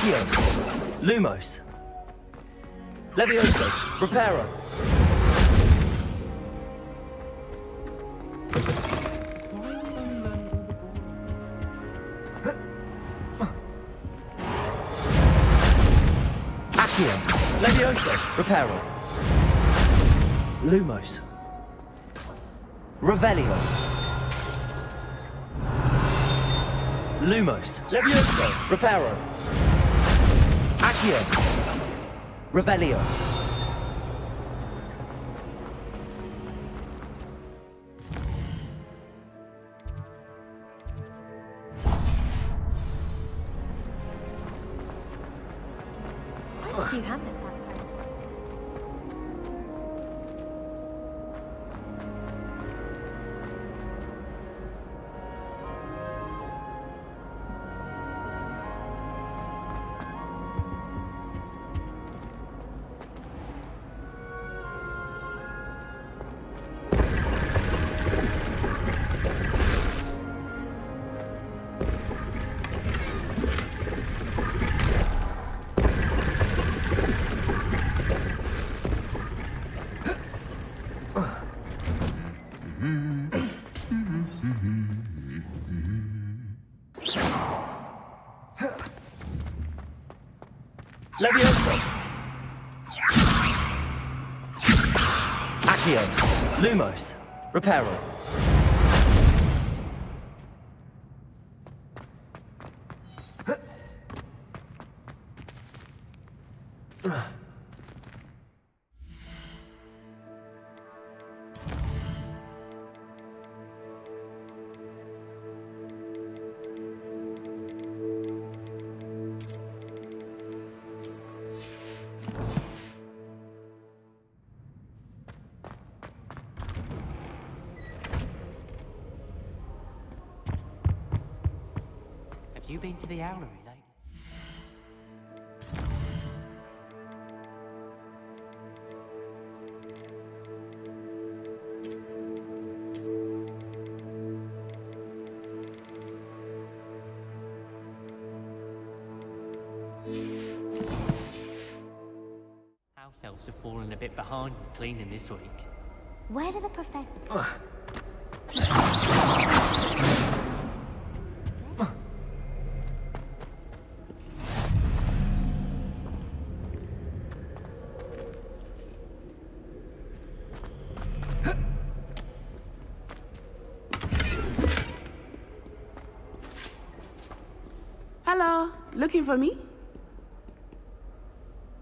Accio. Lumos. Levioso. Reparo. Accio. Levioso. Reparo. Lumos. Revelio. Lumos. Levioso. Reparo. Accio. Revelio. Why did you have it? Levioso. Accio. Lumos. Reparo. Have you been to the Owlery lately? House elves have fallen a bit behind with cleaning this week. Where did the professor... Hello, looking for me?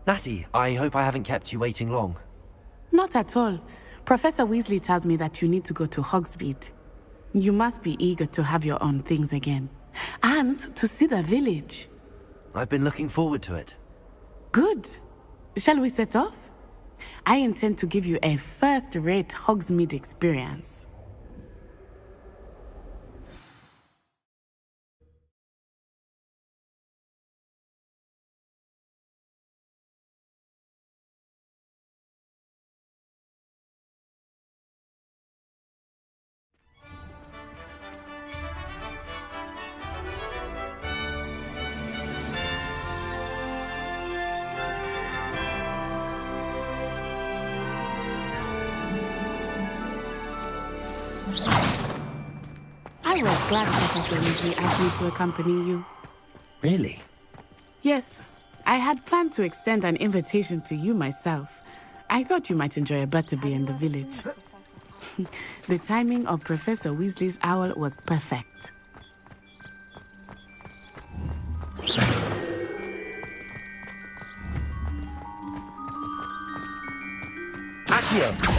Natty, I hope I haven't kept you waiting long. Not at all. Professor Weasley tells me that you need to go to Hogsmeade. You must be eager to have your own things again. And to see the village. I've been looking forward to it. Good. Shall we set off? I intend to give you a first-rate Hogsmeade experience. I was glad Professor Weasley asked me to accompany you. Really? Yes, I had planned to extend an invitation to you myself. I thought you might enjoy a butterbeer in the village. The timing of Professor Weasley's owl was perfect. Accio!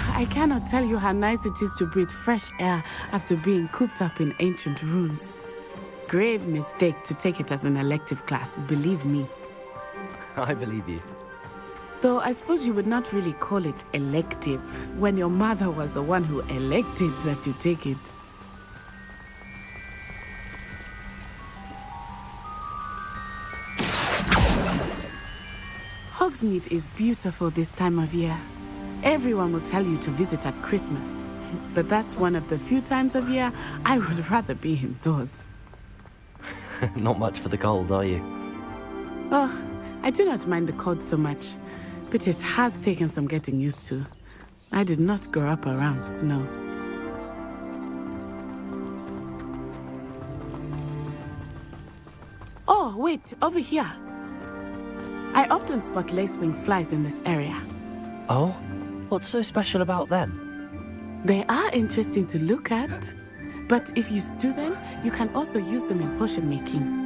I cannot tell you how nice it is to breathe fresh air after being cooped up in ancient rooms. Grave mistake to take it as an elective class, believe me. I believe you. Though I suppose you would not really call it elective when your mother was the one who elected that you take it. Hogsmeade is beautiful this time of year. Everyone will tell you to visit at Christmas, but that's one of the few times of year I would rather be indoors. Not much for the cold, are you? Oh, I do not mind the cold so much, but it has taken some getting used to. I did not grow up around snow. Oh, wait, over here. I often spot lacewing flies in this area. Oh? What's so special about them? They are interesting to look at, but if you stew them, you can also use them in potion making.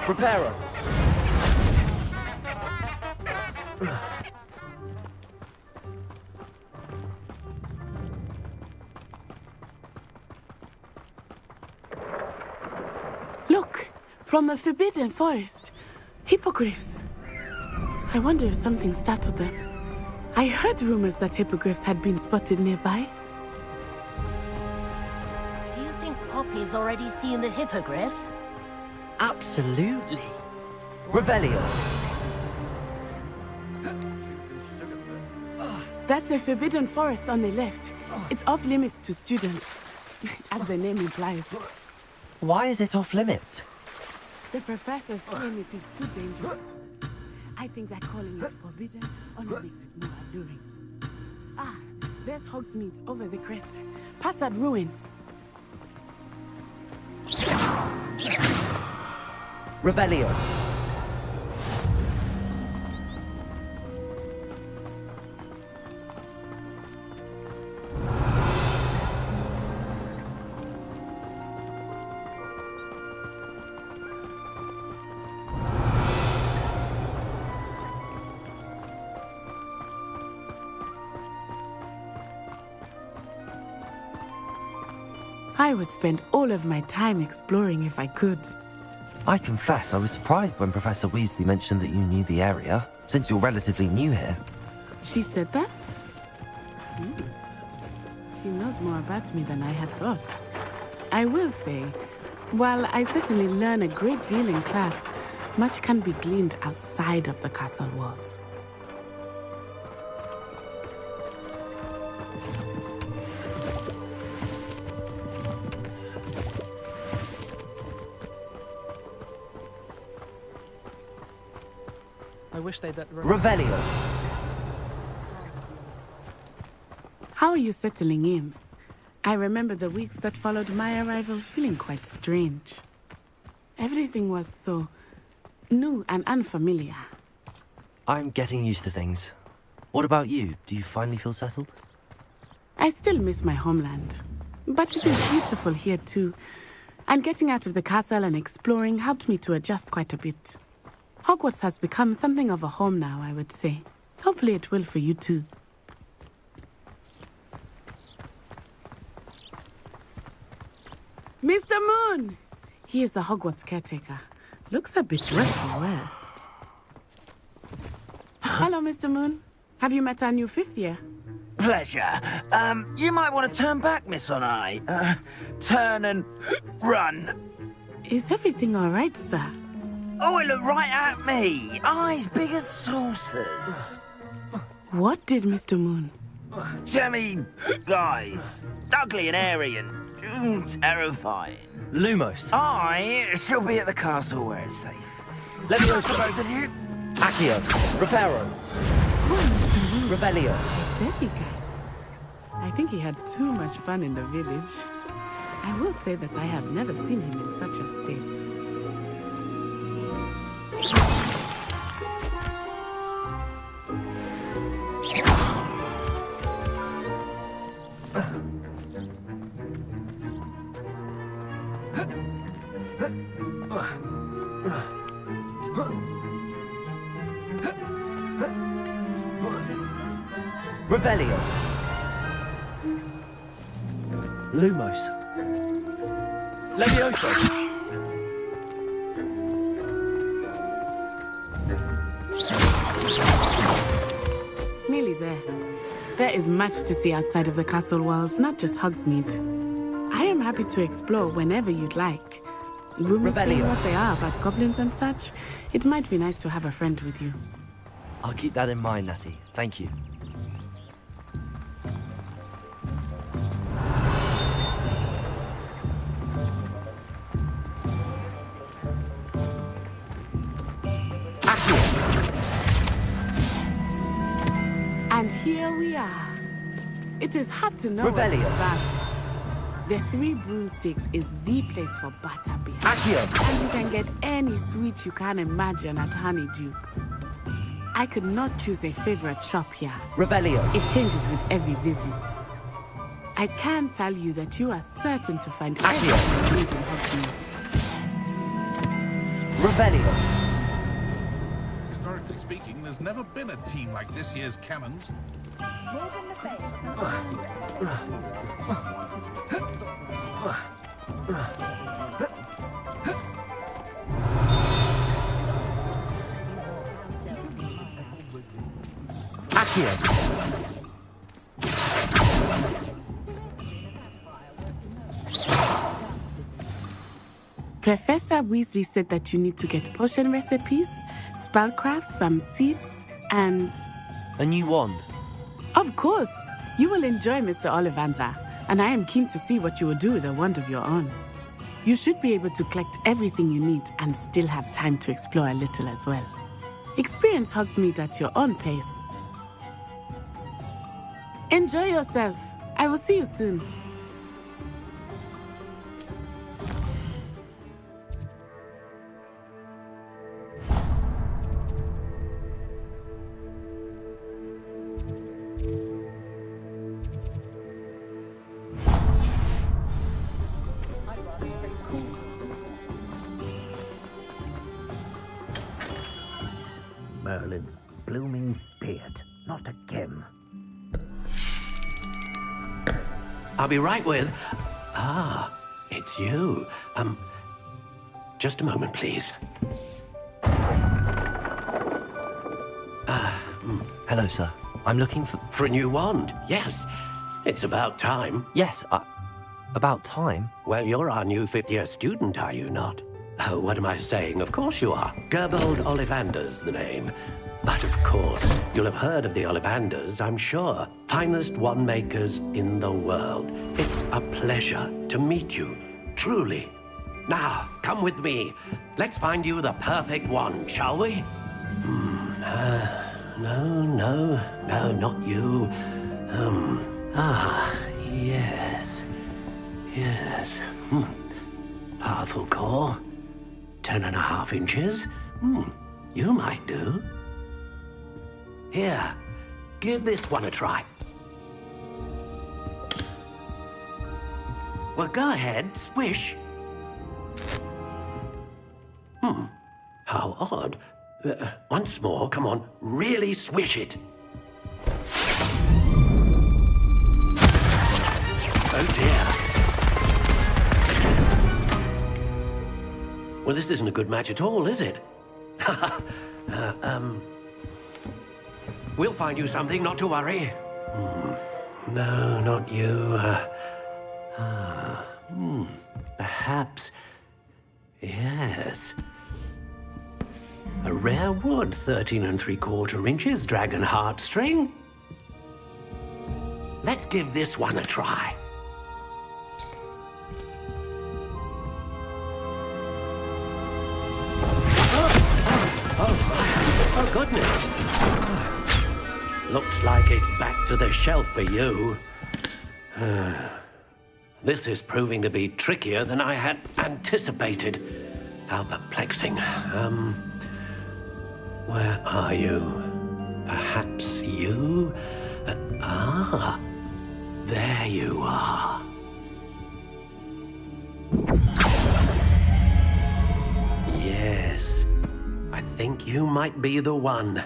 Preparo! Look! From the Forbidden Forest. Hippogriffs. I wonder if something startled them. I heard rumors that hippogriffs had been spotted nearby. Do you think Poppy's already seen the hippogriffs? Absolutely. Revelio. That's the Forbidden Forest on the left. It's off limits to students, as the name implies. Why is it off limits? The professors claim it is too dangerous. I think that calling it forbidden only makes it more alluring. Ah, there's Hogsmeade over the crest. Past that ruin. Revelio. I would spend all of my time exploring if I could. I confess I was surprised when Professor Weasley mentioned that you knew the area, since you're relatively new here. She said that? She knows more about me than I had thought. I will say, while I certainly learn a great deal in class, much can be gleaned outside of the castle walls. I wish they'd let Revelio. How are you settling in? I remember the weeks that followed my arrival feeling quite strange. Everything was so new and unfamiliar. I'm getting used to things. What about you? Do you finally feel settled? I still miss my homeland, but it is beautiful here too. And getting out of the castle and exploring helped me to adjust quite a bit. Hogwarts has become something of a home now, I would say. Hopefully it will for you too. Mr. Moon! He is the Hogwarts caretaker. Looks a bit rough and well. Hello, Mr. Moon. Have you met our new fifth year? Pleasure. You might want to turn back, Miss Onai. Turn and run. Is everything all right, sir? Oh, it looked right at me. Eyes big as saucers. What did Mr. Moon? Jemmy guys. Ugly and airy and terrifying. Lumos. I shall be at the castle where it's safe. Let me go to both of you. Accio. Reparo. Revelio. Debbie, guys. I think he had too much fun in the village. I will say that I have never seen him in such a state. Revelio. Lumos. Levioso. Nearly there. There is much to see outside of the castle walls, not just Hogsmeade. I am happy to explore whenever you'd like. Rumors being Revelio. what they are about goblins and such, it might be nice to have a friend with you. I'll keep that in mind, Natty. Thank you. And here we are. It is hard to know where Revelio. to start. The Three Broomsticks is the place for butterbeer. Accio! And you can get any sweet you can imagine at Honeydukes. I could not choose a favorite shop here. Revelio! It changes with every visit. I can tell you that you are certain to find Accio. everything you need in Hogsmeade. Revelio! Historically speaking, there's never been a team like this year's Cannons. Accio! Professor Weasley said that you need to get potion recipes, spellcrafts, some seeds, and... A new wand. Of course! You will enjoy Mr. Ollivander, and I am keen to see what you will do with a wand of your own. You should be able to collect everything you need and still have time to explore a little as well. Experience Hogsmeade at your own pace. Enjoy yourself. I will see you soon. Merlin's blooming beard. Not again. I'll be right with... Ah, it's you. Just a moment, please. Hello, sir. I'm looking for... For a new wand, yes. It's about time. Yes, about time. Well, you're our new fifth-year student, are you not? Oh, what am I saying? Of course you are. Gerbold Ollivander's the name. But of course, you'll have heard of the Ollivanders, I'm sure. Finest wand makers in the world. It's a pleasure to meet you, truly. Now, come with me. Let's find you the perfect wand, shall we? No, not you. Yes. Powerful core. 10.5 inches. You might do. Here, give this one a try. Well, go ahead, swish. How odd. Once more, come on, really swish it. Oh dear. Well, this isn't a good match at all, is it? We'll find you something, not to worry. No, not you. Perhaps... Yes. A rare wood, 13 3/4 inches, dragon heartstring. Let's give this one a try. Oh, goodness. Looks like it's back to the shelf for you. This is proving to be trickier than I had anticipated. How perplexing. Where are you? Perhaps you? There you are. Yes, I think you might be the one.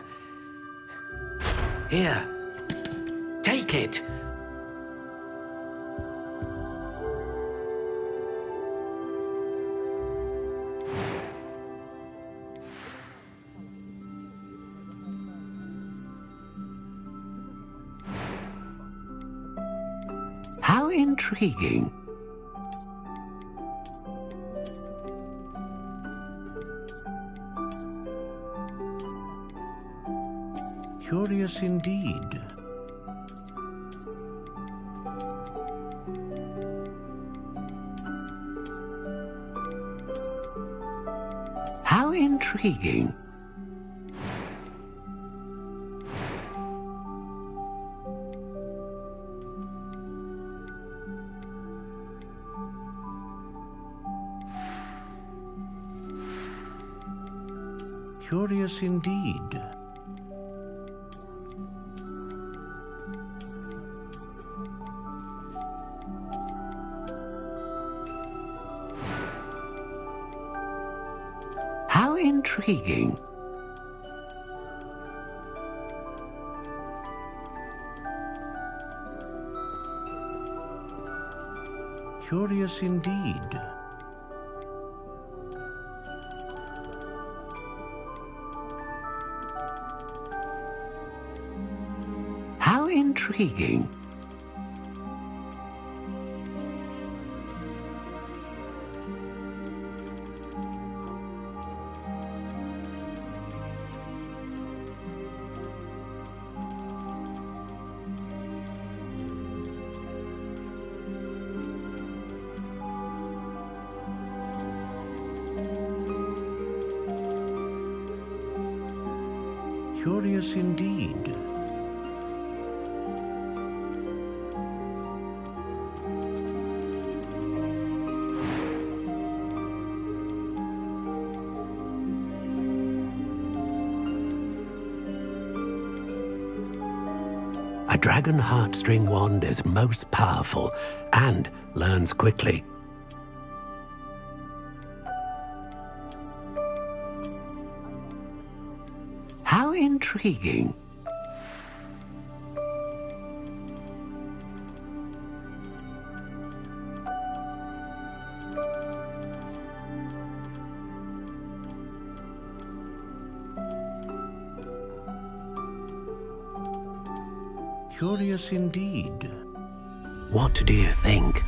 Here, take it. How intriguing. Curious indeed. How intriguing. Curious indeed. How intriguing. Curious indeed. How intriguing. Curious indeed. A dragon heartstring wand is most powerful and learns quickly. How intriguing. Curious indeed. What do you think?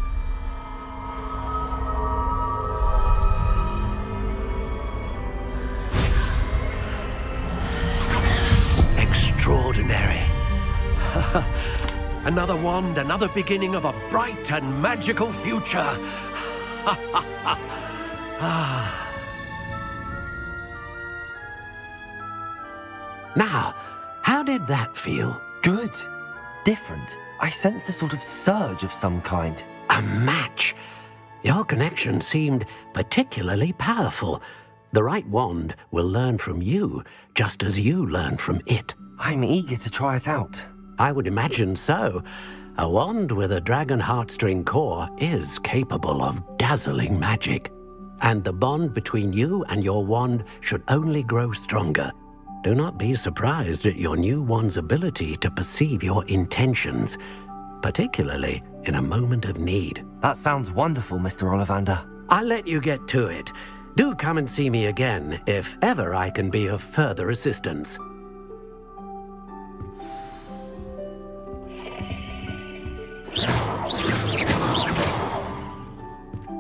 Extraordinary. Another wand, another beginning of a bright and magical future. Now, how did that feel? Good. Different. I sensed a sort of surge of some kind. A match. Your connection seemed particularly powerful. The right wand will learn from you, just as you learn from it. I'm eager to try it out. I would imagine so. A wand with a dragon heartstring core is capable of dazzling magic. And the bond between you and your wand should only grow stronger. Do not be surprised at your new wand's ability to perceive your intentions, particularly in a moment of need. That sounds wonderful, Mr. Ollivander. I'll let you get to it. Do come and see me again if ever I can be of further assistance.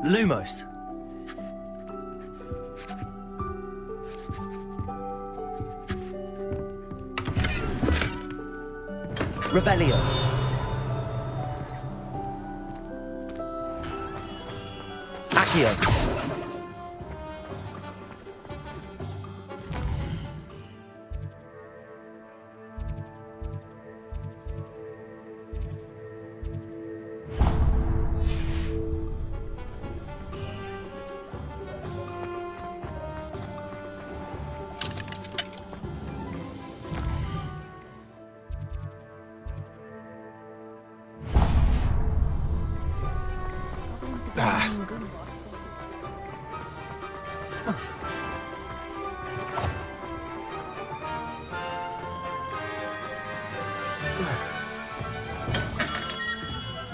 Lumos. Revelio. Accio.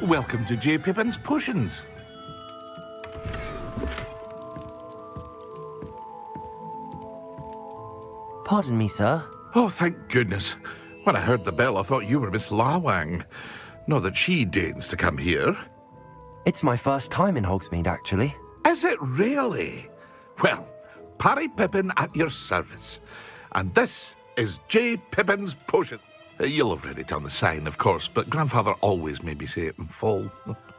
Welcome to J. Pippin's Potions. Pardon me, sir. Oh, thank goodness. When I heard the bell, I thought you were Miss Lawang. Not that she deigns to come here. It's my first time in Hogsmeade, actually. Is it really? Well, Parry Pippin at your service. And this is J. Pippin's Potion. You'll have read it on the sign, of course, but Grandfather always made me say it in full.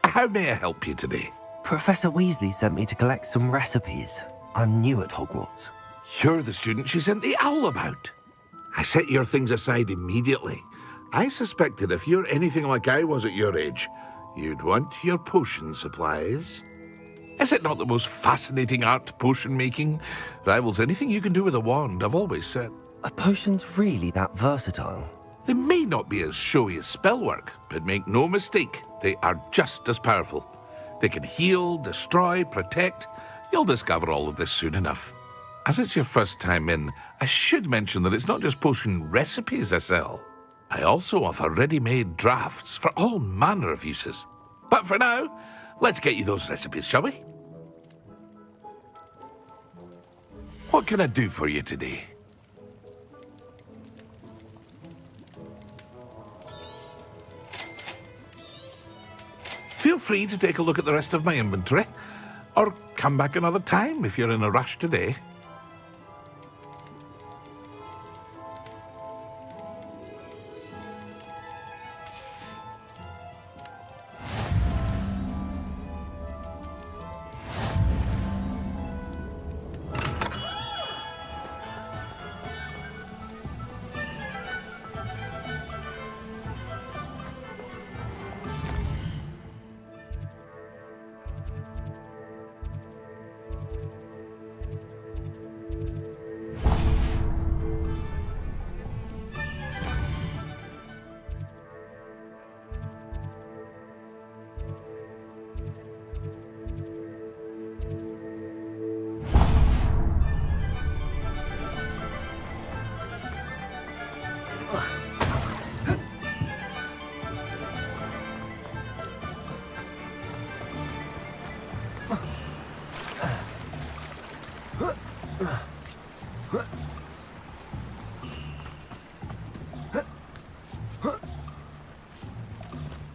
How may I help you today? Professor Weasley sent me to collect some recipes. I'm new at Hogwarts. You're the student she sent the owl about. I set your things aside immediately. I suspected if you're anything like I was at your age, you'd want your potion supplies. Is it not the most fascinating art, potion making? Rivals anything you can do with a wand, I've always said. Are potions really that versatile? They may not be as showy as spellwork, but make no mistake, they are just as powerful. They can heal, destroy, protect. You'll discover all of this soon enough. As it's your first time in, I should mention that it's not just potion recipes I sell. I also offer ready-made drafts for all manner of uses. But for now, let's get you those recipes, shall we? What can I do for you today? Feel free to take a look at the rest of my inventory, or come back another time if you're in a rush today.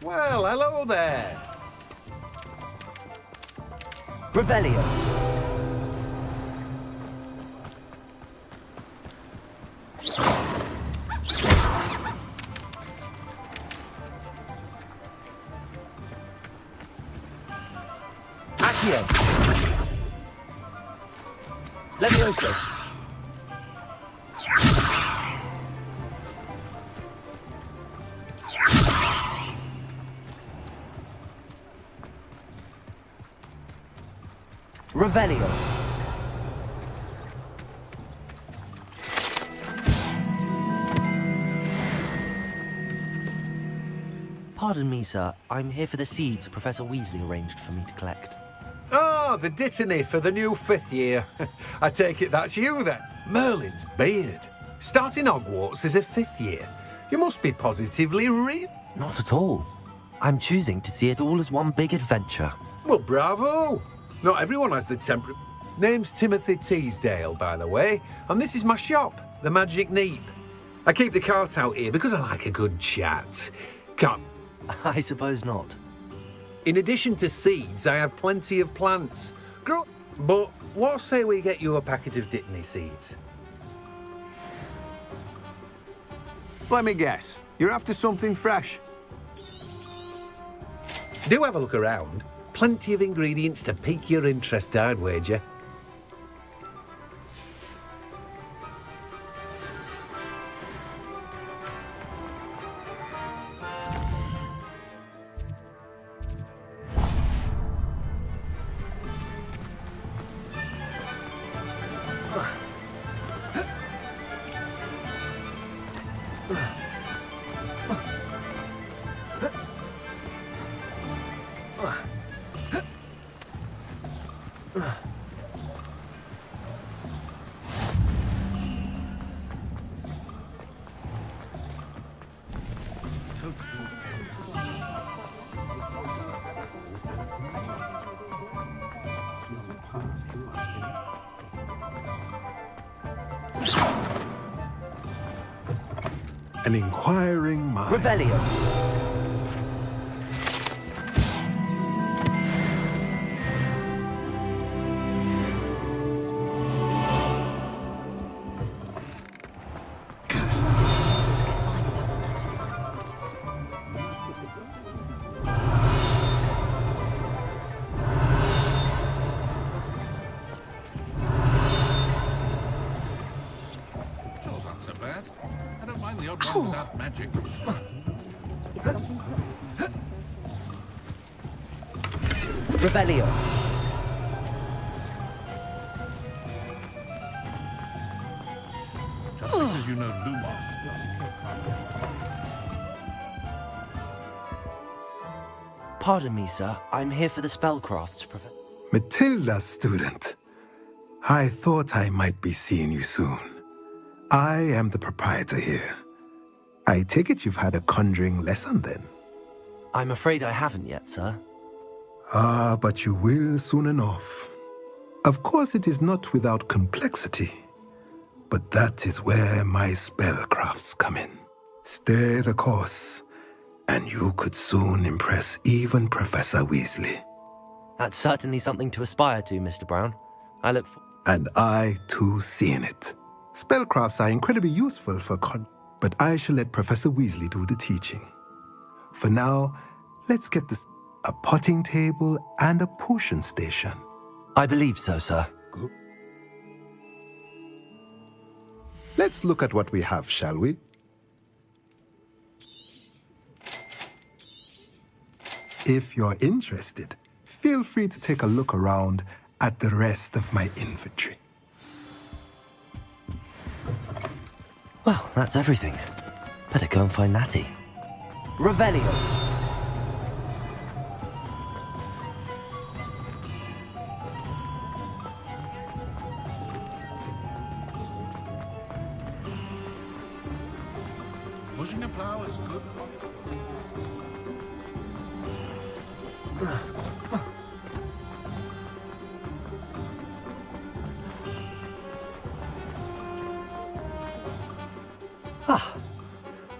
Well, hello there. Revelio. Accio. Levioso. Revelio. Pardon me, sir. I'm here for the seeds Professor Weasley arranged for me to collect. Oh, the dittany for the new 5th year. I take it that's you then. Merlin's beard. Starting Hogwarts as a 5th year. You must be positively Not at all. I'm choosing to see it all as one big adventure. Well, bravo. Not everyone has the temper. Name's Timothy Teasdale, by the way, and this is my shop, the Magic Neep. I keep the cart out here because I like a good chat. Come. I suppose not. In addition to seeds, I have plenty of plants. But what say we get you a packet of Dittany seeds? Let me guess. You're after something fresh. Do have a look around. Plenty of ingredients to pique your interest, I'd wager. An inquiring mind. Revelio. Without magic. Revelio. Just because you know Lumos. Pardon me, sir. I'm here for the spellcrafts, Professor. Matilda, student. I thought I might be seeing you soon. I am the proprietor here. I take it you've had a conjuring lesson then? I'm afraid I haven't yet, sir. Ah, but you will soon enough. Of course, it is not without complexity, but that is where my spellcrafts come in. Stay the course, and you could soon impress even Professor Weasley. That's certainly something to aspire to, Mr. Brown. I look for... And I, too, see in it. Spellcrafts are incredibly useful for but I shall let Professor Weasley do the teaching. For now, let's get this... a potting table and a potion station. I believe so, sir. Good. Let's look at what we have, shall we? If you're interested, feel free to take a look around at the rest of my inventory. Well, that's everything. Better go and find Natty. Revelio. Pushing a plow is good.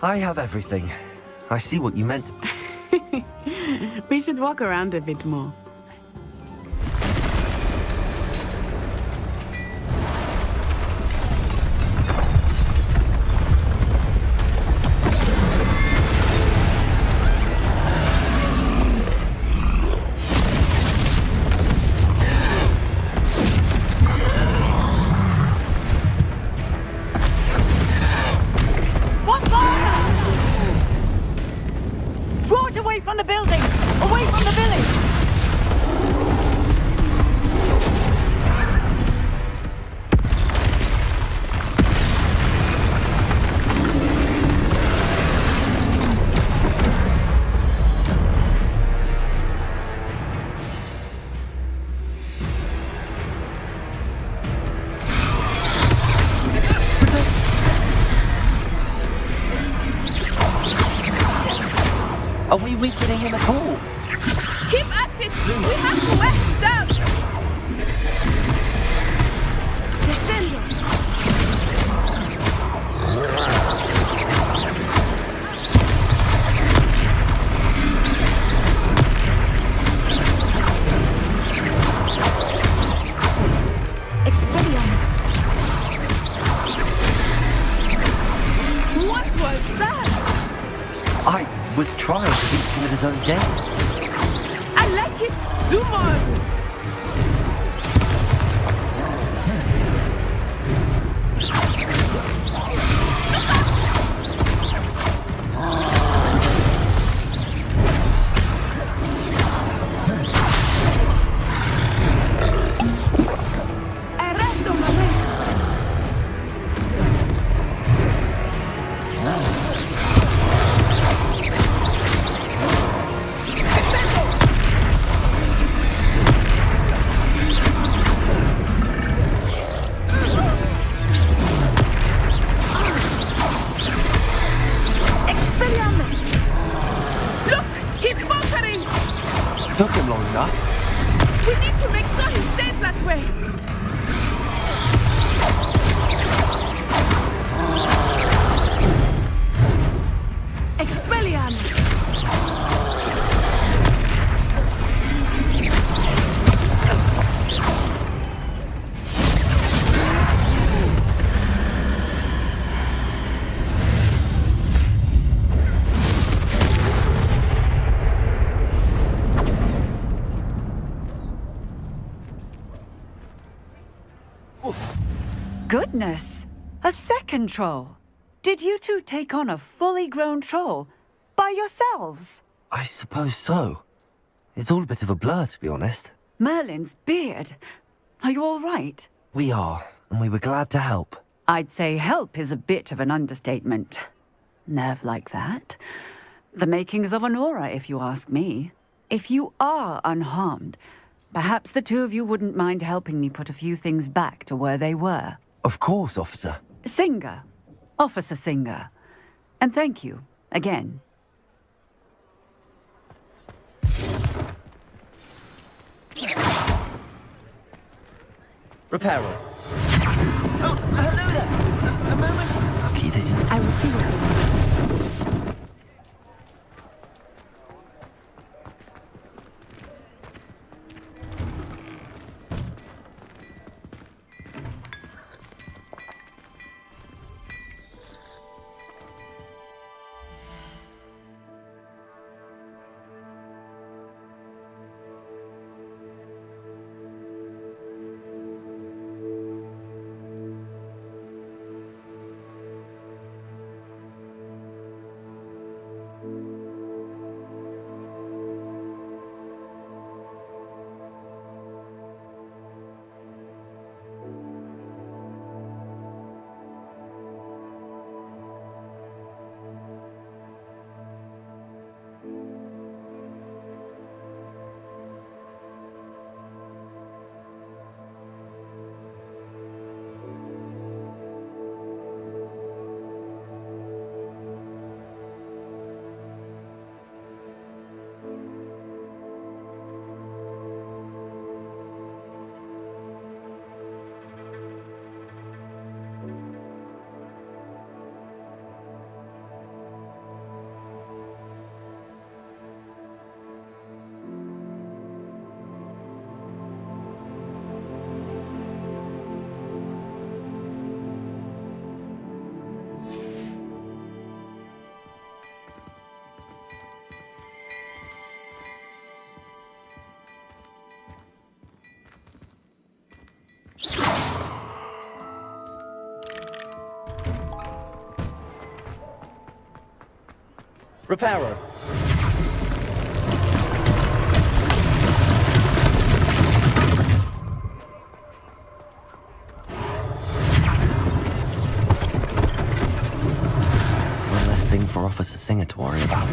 I have everything. I see what you meant. We should walk around a bit more. Draw it away from the building! Away from the village! Are we weakening him at all? Keep at it! We have to wear him down! Descendo! Expelliarmus! What was that? I was trying to beat him at his own game. I like it! Do more of it! Arresto, momento! Took him long enough. We need to make sure he stays that way. Expelliarmus! Goodness! A second troll. Did you two take on a fully grown troll? By yourselves? I suppose so. It's all a bit of a blur, to be honest. Merlin's beard. Are you all right? We are, and we were glad to help. I'd say help is a bit of an understatement. Nerve like that. The makings of an aura, if you ask me. If you are unharmed, perhaps the two of you wouldn't mind helping me put a few things back to where they were. Of course, officer. Singer. Officer Singer. And thank you, again. Reparo. Oh, hello there. A moment. Lucky they didn't. I will see what he wants. Reparo. One less thing for Officer Singer to worry about.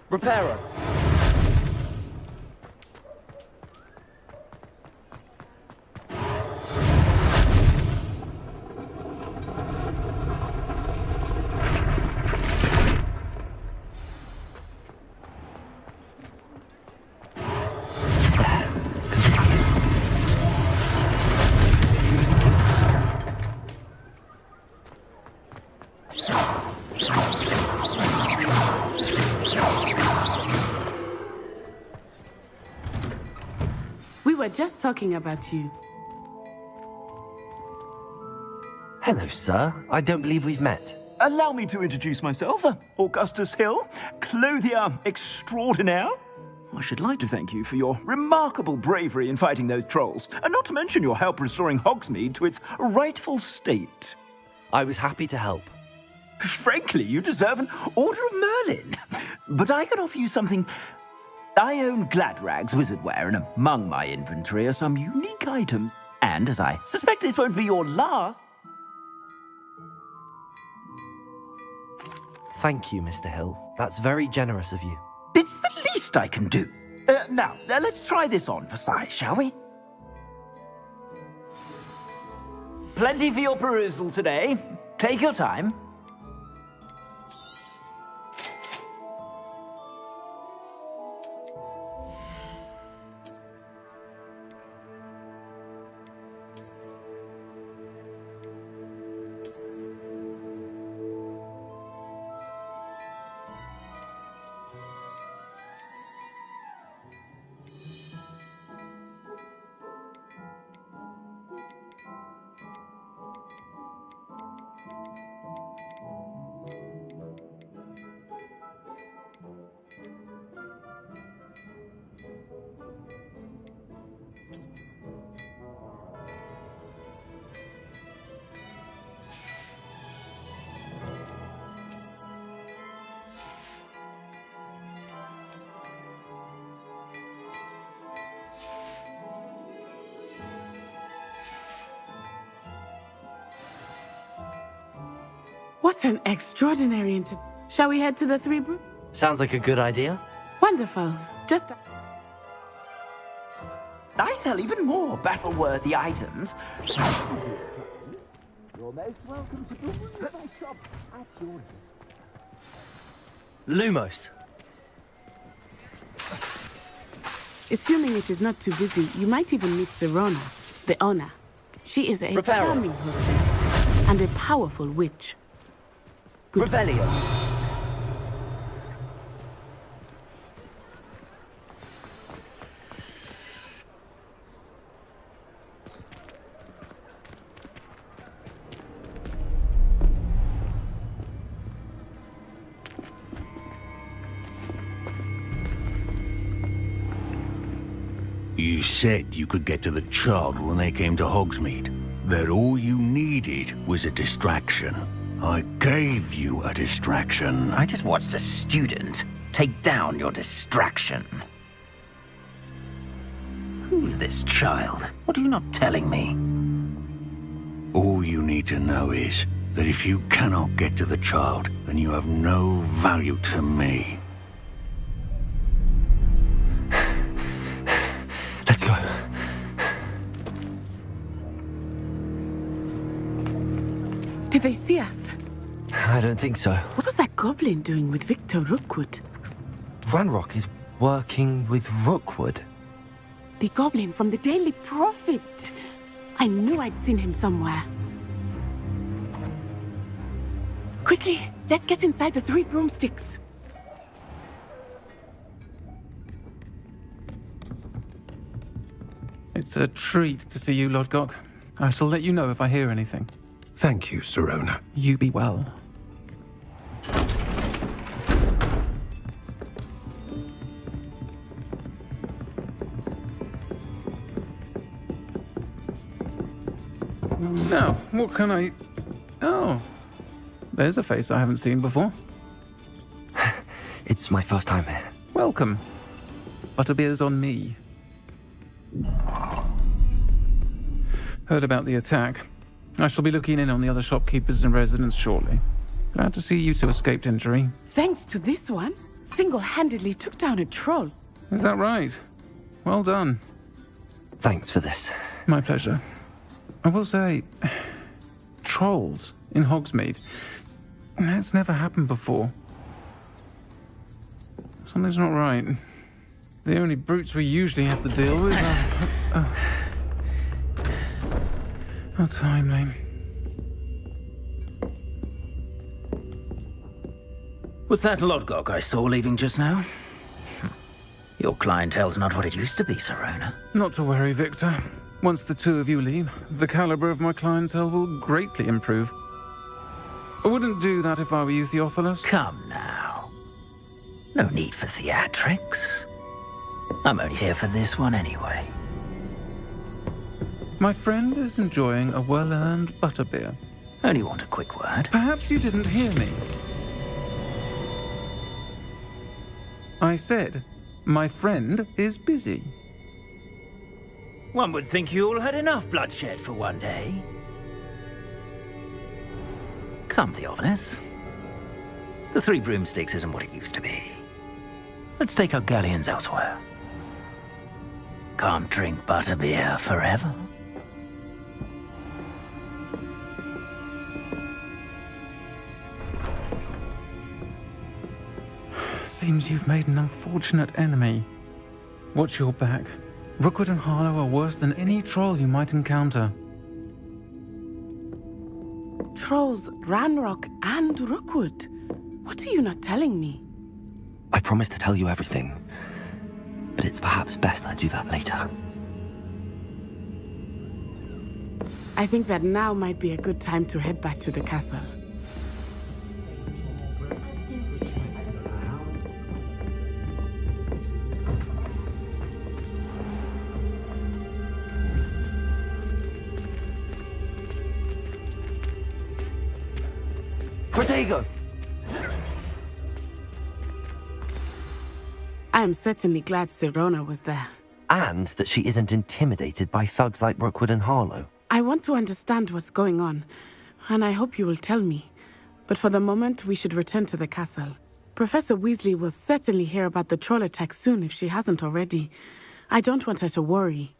Reparo. We were just talking about you. Hello, sir. I don't believe we've met. Allow me to introduce myself, Augustus Hill, clothier extraordinaire. I should like to thank you for your remarkable bravery in fighting those trolls, and not to mention your help restoring Hogsmeade to its rightful state. I was happy to help. Frankly, you deserve an Order of Merlin. But I can offer you something. I own Gladrag's wizardware, and among my inventory are some unique items. And as I suspect this won't be your last... Thank you, Mr. Hill. That's very generous of you. It's the least I can do. Now, let's try this on for size, shall we? Plenty for your perusal today. Take your time. What an extraordinary Shall we head to the Three Brew? Sounds like a good idea. Wonderful. Just... I sell even more battle-worthy items. You're most welcome to use my shop at your... Lumos. Assuming it is not too busy, you might even meet Sirona, the owner. She is a charming hostess and a powerful witch. Good. Revelio. You said you could get to the child when they came to Hogsmeade. That all you needed was a distraction. I gave you a distraction. I just watched a student take down your distraction. Who's this child? What are you not telling me? All you need to know is that if you cannot get to the child, then you have no value to me. Let's go. Did they see us? I don't think so. What was that goblin doing with Victor Rookwood? Ranrock is working with Rookwood. The goblin from the Daily Prophet. I knew I'd seen him somewhere. Quickly, let's get inside the Three Broomsticks. It's a treat to see you, Lodgok. I shall let you know if I hear anything. Thank you, Sirona. You be well. Now, what can I... Oh, there's a face I haven't seen before. It's my first time here. Welcome. Butterbeer's on me. Heard about the attack. I shall be looking in on the other shopkeepers and residents shortly. Glad to see you two escaped injury. Thanks to this one, single-handedly took down a troll. Is that right? Well done. Thanks for this. My pleasure. I will say, trolls in Hogsmeade. That's never happened before. Something's not right. The only brutes we usually have to deal with are... How timely. Was that Lodgok I saw leaving just now? Your clientele's not what it used to be, Sirona. Not to worry, Victor. Once the two of you leave, the caliber of my clientele will greatly improve. I wouldn't do that if I were you, Theophilus. Come now. No need for theatrics. I'm only here for this one anyway. My friend is enjoying a well-earned butterbeer. Only want a quick word. Perhaps you didn't hear me. I said, my friend is busy. One would think you all had enough bloodshed for one day. Come, Theophilus. The Three Broomsticks isn't what it used to be. Let's take our galleons elsewhere. Can't drink butterbeer forever. Seems you've made an unfortunate enemy. Watch your back. Rookwood and Harlow are worse than any troll you might encounter. Trolls, Ranrock, and Rookwood. What are you not telling me? I promise to tell you everything, but it's perhaps best I do that later. I think that now might be a good time to head back to the castle. Protego! I am certainly glad Sirona was there. And that she isn't intimidated by thugs like Rookwood and Harlow. I want to understand what's going on, and I hope you will tell me. But for the moment, we should return to the castle. Professor Weasley will certainly hear about the troll attack soon if she hasn't already. I don't want her to worry.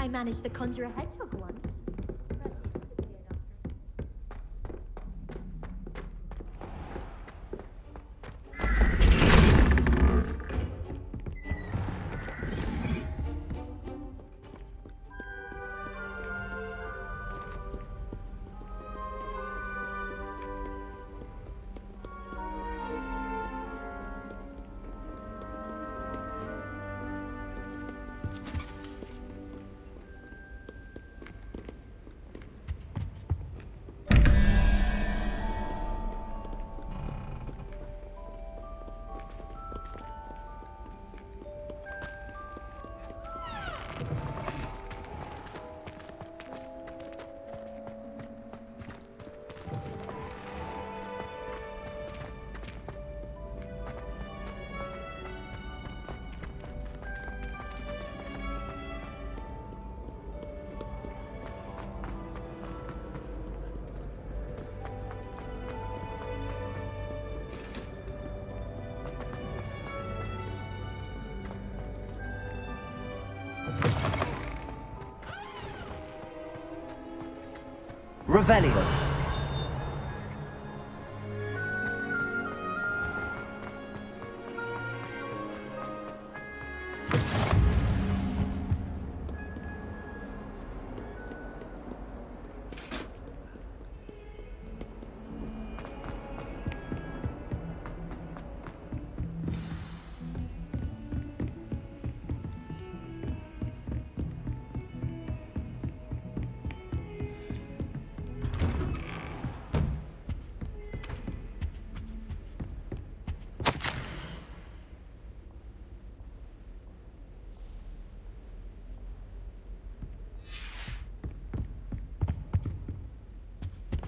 I managed to conjure a hedgehog once. Revelio.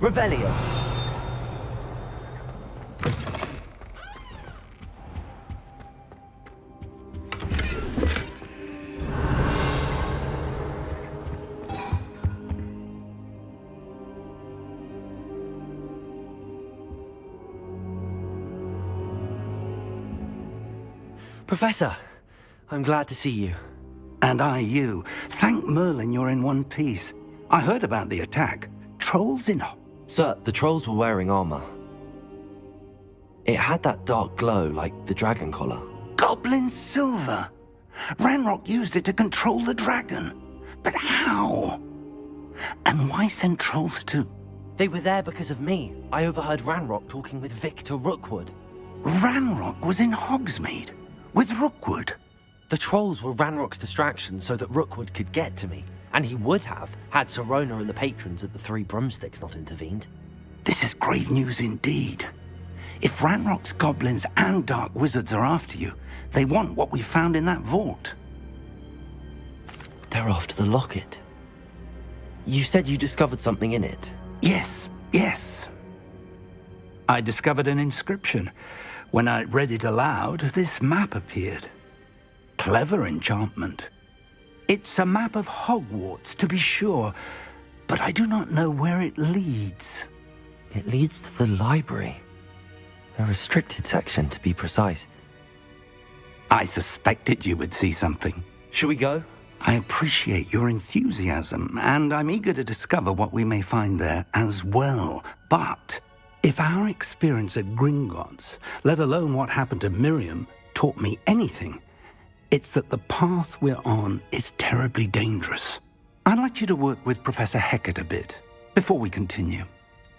Revelio. Professor, I'm glad to see you. And I you. Thank Merlin you're in one piece. I heard about the attack. Trolls in... Sir, the trolls were wearing armor. It had that dark glow like the dragon collar. Goblin silver! Ranrock used it to control the dragon. But how? And why send trolls too? They were there because of me. I overheard Ranrock talking with Victor Rookwood. Ranrock was in Hogsmeade? With Rookwood? The trolls were Ranrock's distraction so that Rookwood could get to me. And he would have, had Sirona and the patrons at the Three Broomsticks not intervened. This is grave news indeed. If Ranrock's goblins and dark wizards are after you, they want what we found in that vault. They're after the locket. You said you discovered something in it. Yes, yes. I discovered an inscription. When I read it aloud, this map appeared. Clever enchantment. It's a map of Hogwarts, to be sure, but I do not know where it leads. It leads to the library. A restricted section, to be precise. I suspected you would see something. Shall we go? I appreciate your enthusiasm, and I'm eager to discover what we may find there as well. But if our experience at Gringotts, let alone what happened to Miriam, taught me anything, it's that the path we're on is terribly dangerous. I'd like you to work with Professor Hecat a bit before we continue.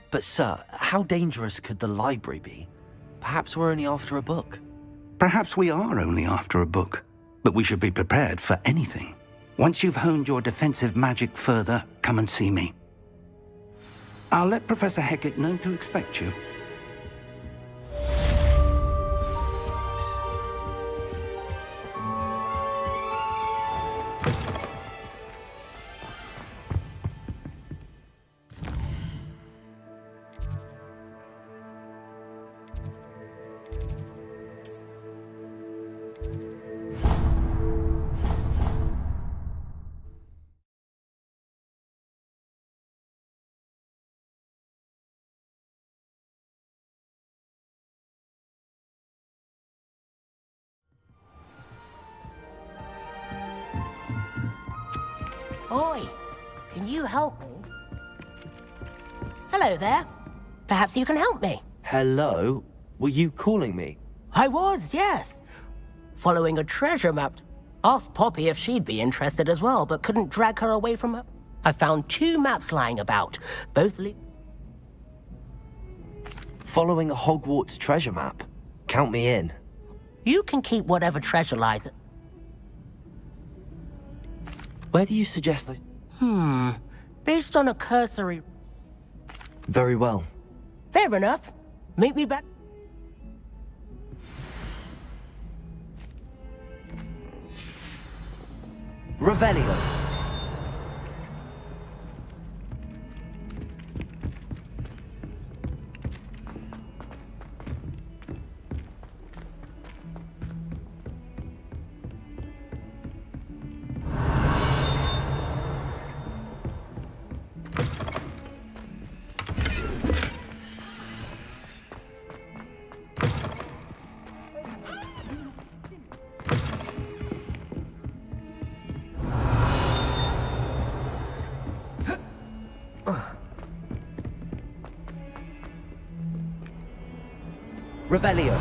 But sir, how dangerous could the library be? Perhaps we're only after a book. Perhaps we are only after a book, but we should be prepared for anything. Once you've honed your defensive magic further, come and see me. I'll let Professor Hecat know to expect you. Oi, can you help me? Hello there. Perhaps you can help me. Hello? Were you calling me? I was, yes. Following a treasure map. Asked Poppy if she'd be interested as well, but couldn't drag her away from her. I found 2 maps lying about, both Following a Hogwarts treasure map? Count me in. You can keep whatever treasure lies. Where do you suggest I... Based on a cursory... Very well. Fair enough. Meet me back... Revelio. Revelio.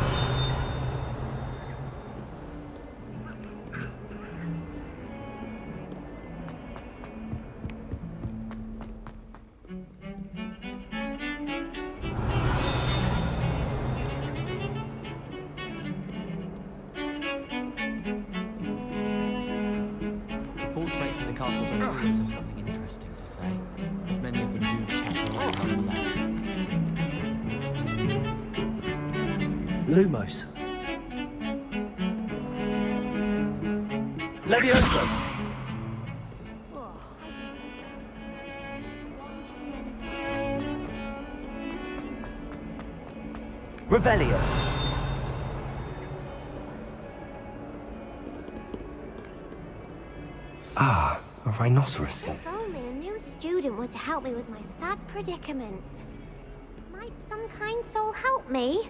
Portraits in the castle don't always have something interesting to say. Many of them do chatter on nonetheless. Lumos. Leviosa. Revelio. Ah, a rhinoceros. If only a new student were to help me with my sad predicament. Might some kind soul help me?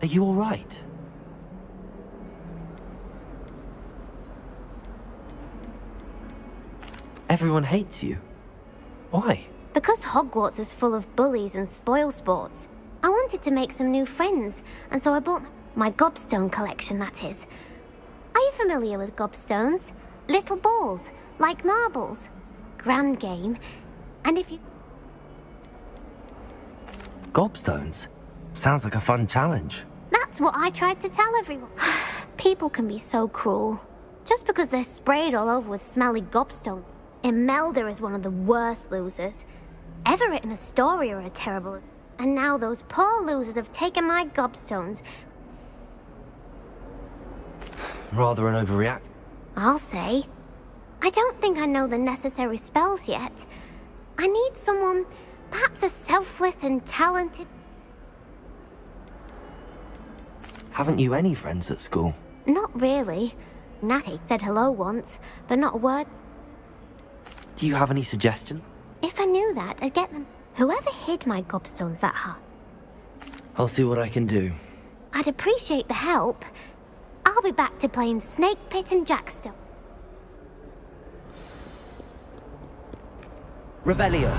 Are you all right? Everyone hates you. Why? Because Hogwarts is full of bullies and spoilsports. I wanted to make some new friends, and so I bought my gobstone collection, that is. Are you familiar with gobstones? Little balls, like marbles. Grand game. And if you... Gobstones? Sounds like a fun challenge. That's what I tried to tell everyone. People can be so cruel. Just because they're sprayed all over with smelly gobstone. Imelda is one of the worst losers. Everett and Astoria are terrible. And now those poor losers have taken my gobstones. Rather an overreact. I'll say. I don't think I know the necessary spells yet. I need someone, perhaps a selfless and talented... Haven't you any friends at school? Not really. Natty said hello once, but not a word. Do you have any suggestion? If I knew that, I'd get them. Whoever hid my gobstones that hard. I'll see what I can do. I'd appreciate the help. I'll be back to playing Snake Pit and Jackstone. Revelio.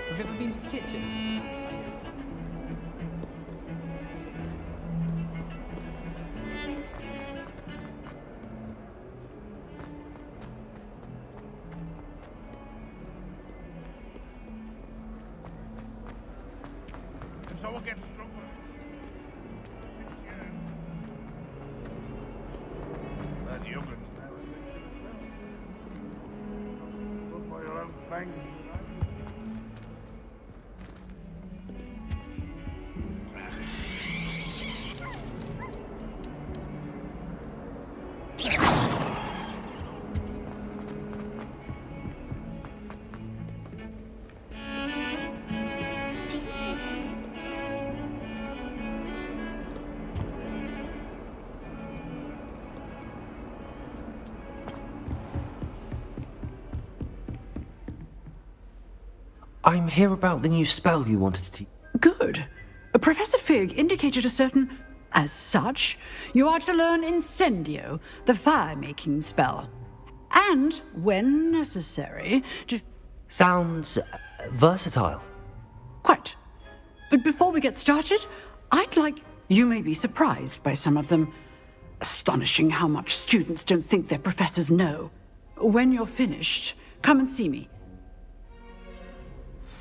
Have you ever been to the kitchen? Can someone get stronger? That young'un. Look by your own thing. I'm here about the new spell you wanted to teach. Good. Professor Fig indicated a certain... As such, you are to learn Incendio, the fire-making spell. And, when necessary, to... Sounds versatile. Quite. But before we get started, I'd like... You may be surprised by some of them. Astonishing how much students don't think their professors know. When you're finished, come and see me.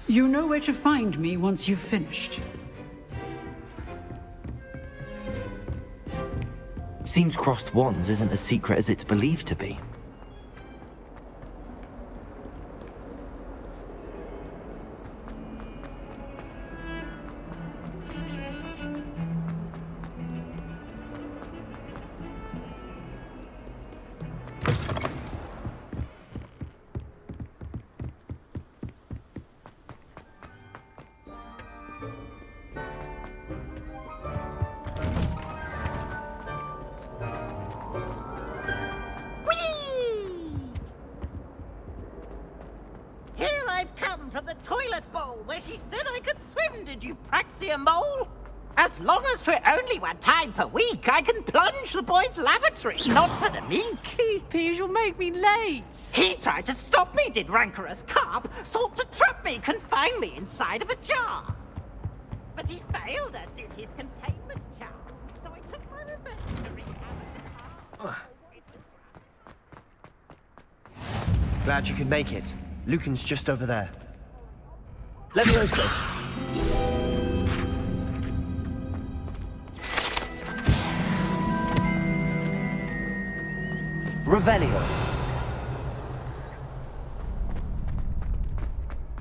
You know where to find me once you've finished. Seems crossed wands isn't as secret as it's believed to be. From the toilet bowl where she said I could swim, did you Praxia mole? As long as for only 1 time per week, I can plunge the boy's lavatory, not for the meek. These peas will make me late. He tried to stop me, did rancorous carp, sought to trap me, confine me inside of a jar. But he failed, as did his containment charm, so I took my revenge to wreak havoc. Glad you could make it. Lucan's just over there. Levioso! Revelio.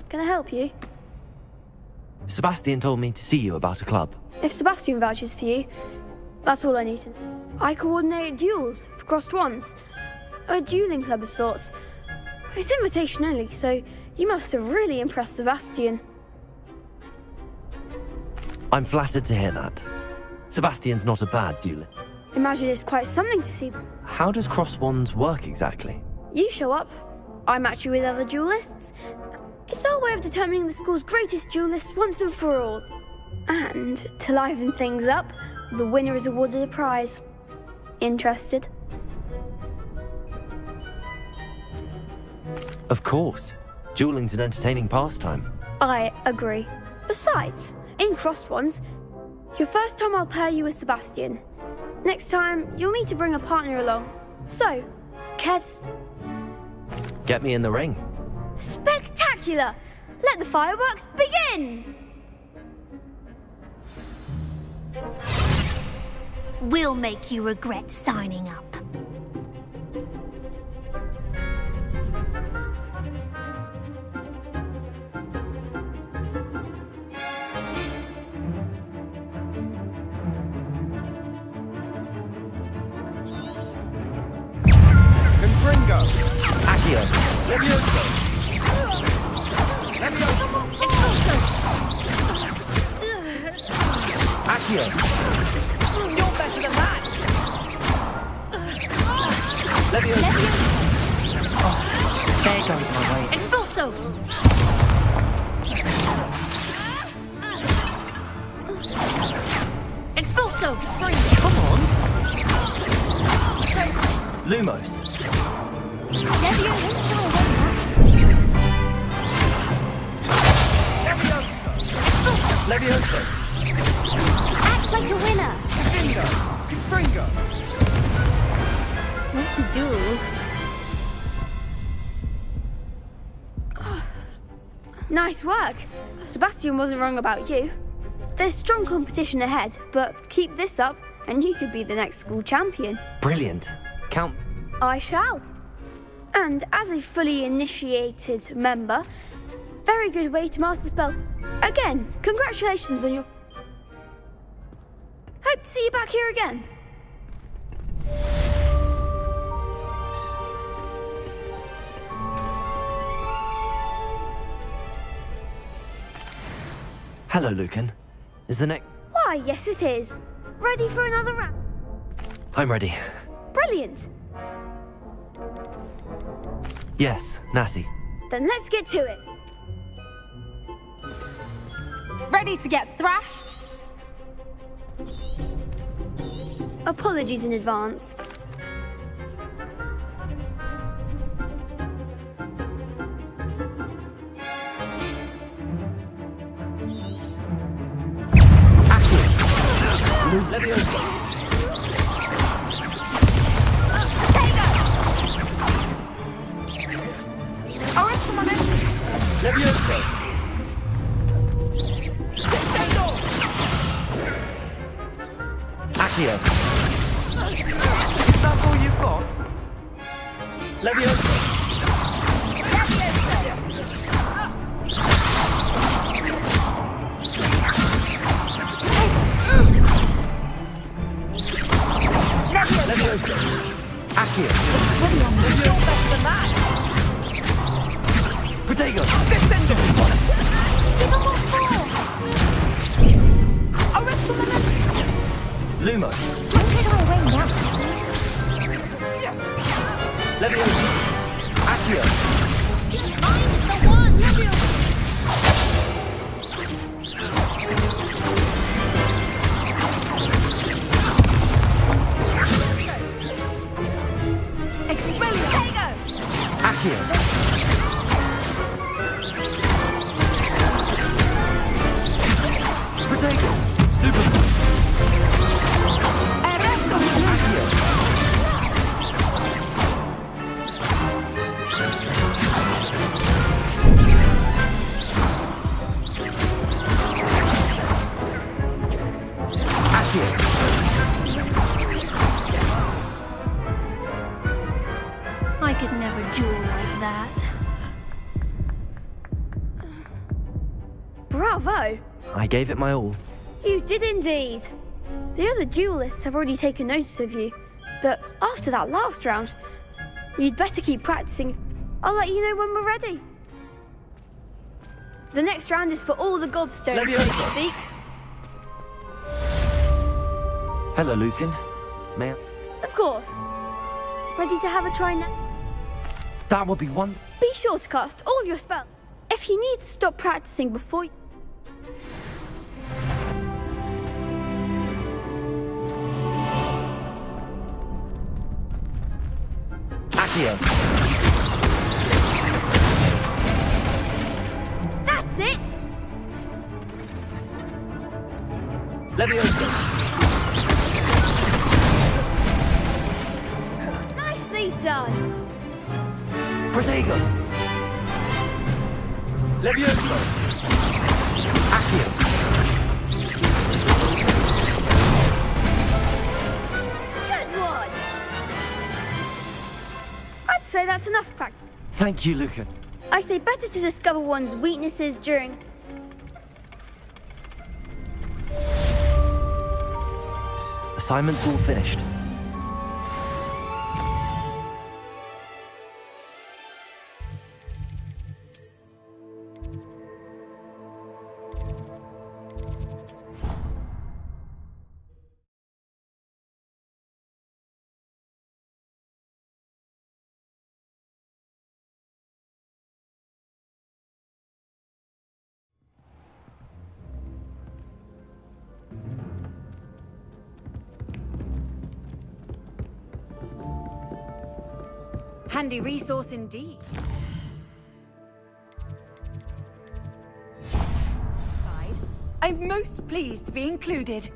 Can I help you? Sebastian told me to see you about a club. If Sebastian vouches for you, that's all I need to know. I coordinate duels for crossed wands. A dueling club of sorts. It's invitation only, so you must have really impressed Sebastian. I'm flattered to hear that. Sebastian's not a bad duelist. Imagine it's quite something to see. How does cross wands work exactly? You show up, I match you with other duelists. It's our way of determining the school's greatest duelist once and for all. And to liven things up, the winner is awarded a prize. Interested? Of course. Dueling's an entertaining pastime. I agree. Besides, in crossed ones, your first time I'll pair you with Sebastian. Next time, you'll need to bring a partner along. So, care to... Get me in the ring. Spectacular! Let the fireworks begin! We'll make you regret signing up. Confringo! Accio! Levioso! Accio! You're better than that! Levioso! There goes my way. Expulso! Expulso! Come on! Lumos! Levioso! Act like a winner! Confringo! What to do? Nice work. Sebastian wasn't wrong about you. There's strong competition ahead, but keep this up and you could be the next school champion. Brilliant. Count... I shall. And as a fully initiated member, very good way to master spell. Again, congratulations on your... Hope to see you back here again. Hello, Lucan. Is the next... Why, yes it is. Ready for another round? I'm ready. Brilliant. Yes, Natty. Then let's get to it. Ready to get thrashed? Apologies in advance. Levioso! Levioso! Accio! Is that all you've got? Levioso! Levioso! Accio! You're better than that! Protego! Descendo! Lumo! Don't get away now. Levioso! Accio! Mine is the one! Expelliarmus! Accio! Protego! Stupid! Accio! I could never duel like that. Bravo! I gave it my all. You did indeed. The other duelists have already taken notice of you, but after that last round, you'd better keep practicing. I'll let you know when we're ready. The next round is for all the gobstones, so to speak. Hello, Lucan. May I? Of course. Ready to have a try now? That would be one. Be sure to cast all your spells. If you need to stop practicing before you... Accio. That's it! Leviosa. Nicely done! Protego. Leviosa. Accio. Good one! I'd say that's enough practice. Thank you, Lucan. I say better to discover one's weaknesses during... Assignment's all finished. Handy resource indeed. I'm most pleased to be included.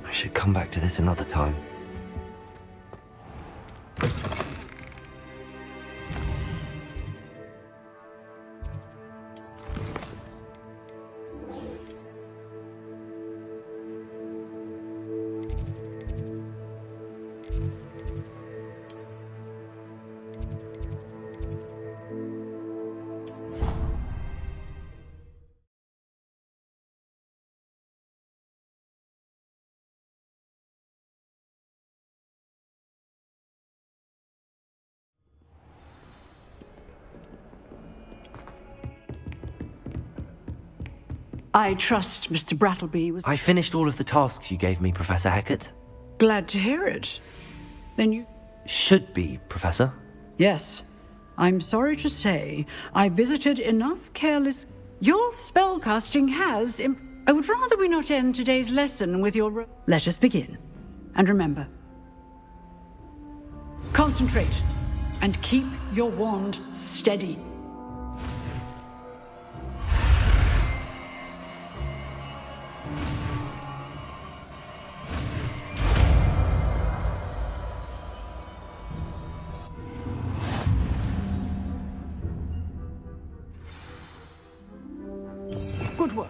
I should come back to this another time. I trust Mr. Brattleby was... I finished all of the tasks you gave me, Professor Hecat. Glad to hear it. Then you... Should be, Professor. Yes. I'm sorry to say, I visited enough careless... Your spellcasting has... I would rather we not end today's lesson with your... Let us begin. And remember... Concentrate. And keep your wand steady. Good work.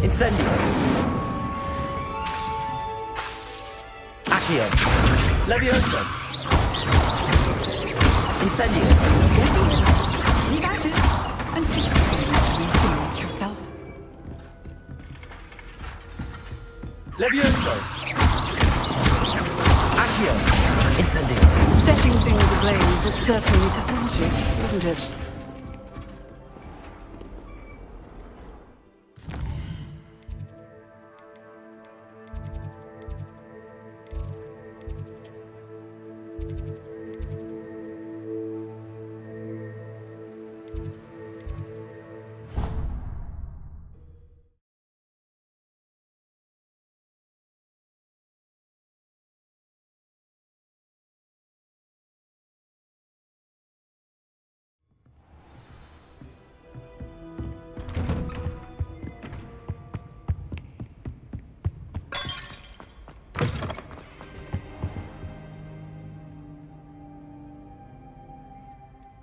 Incendio. Accio. Leviosa. Incendio. Leave at it. And resimulate yourself. Levioso. Accio. Incendio. Setting things ablaze is certainly cathartic, isn't it?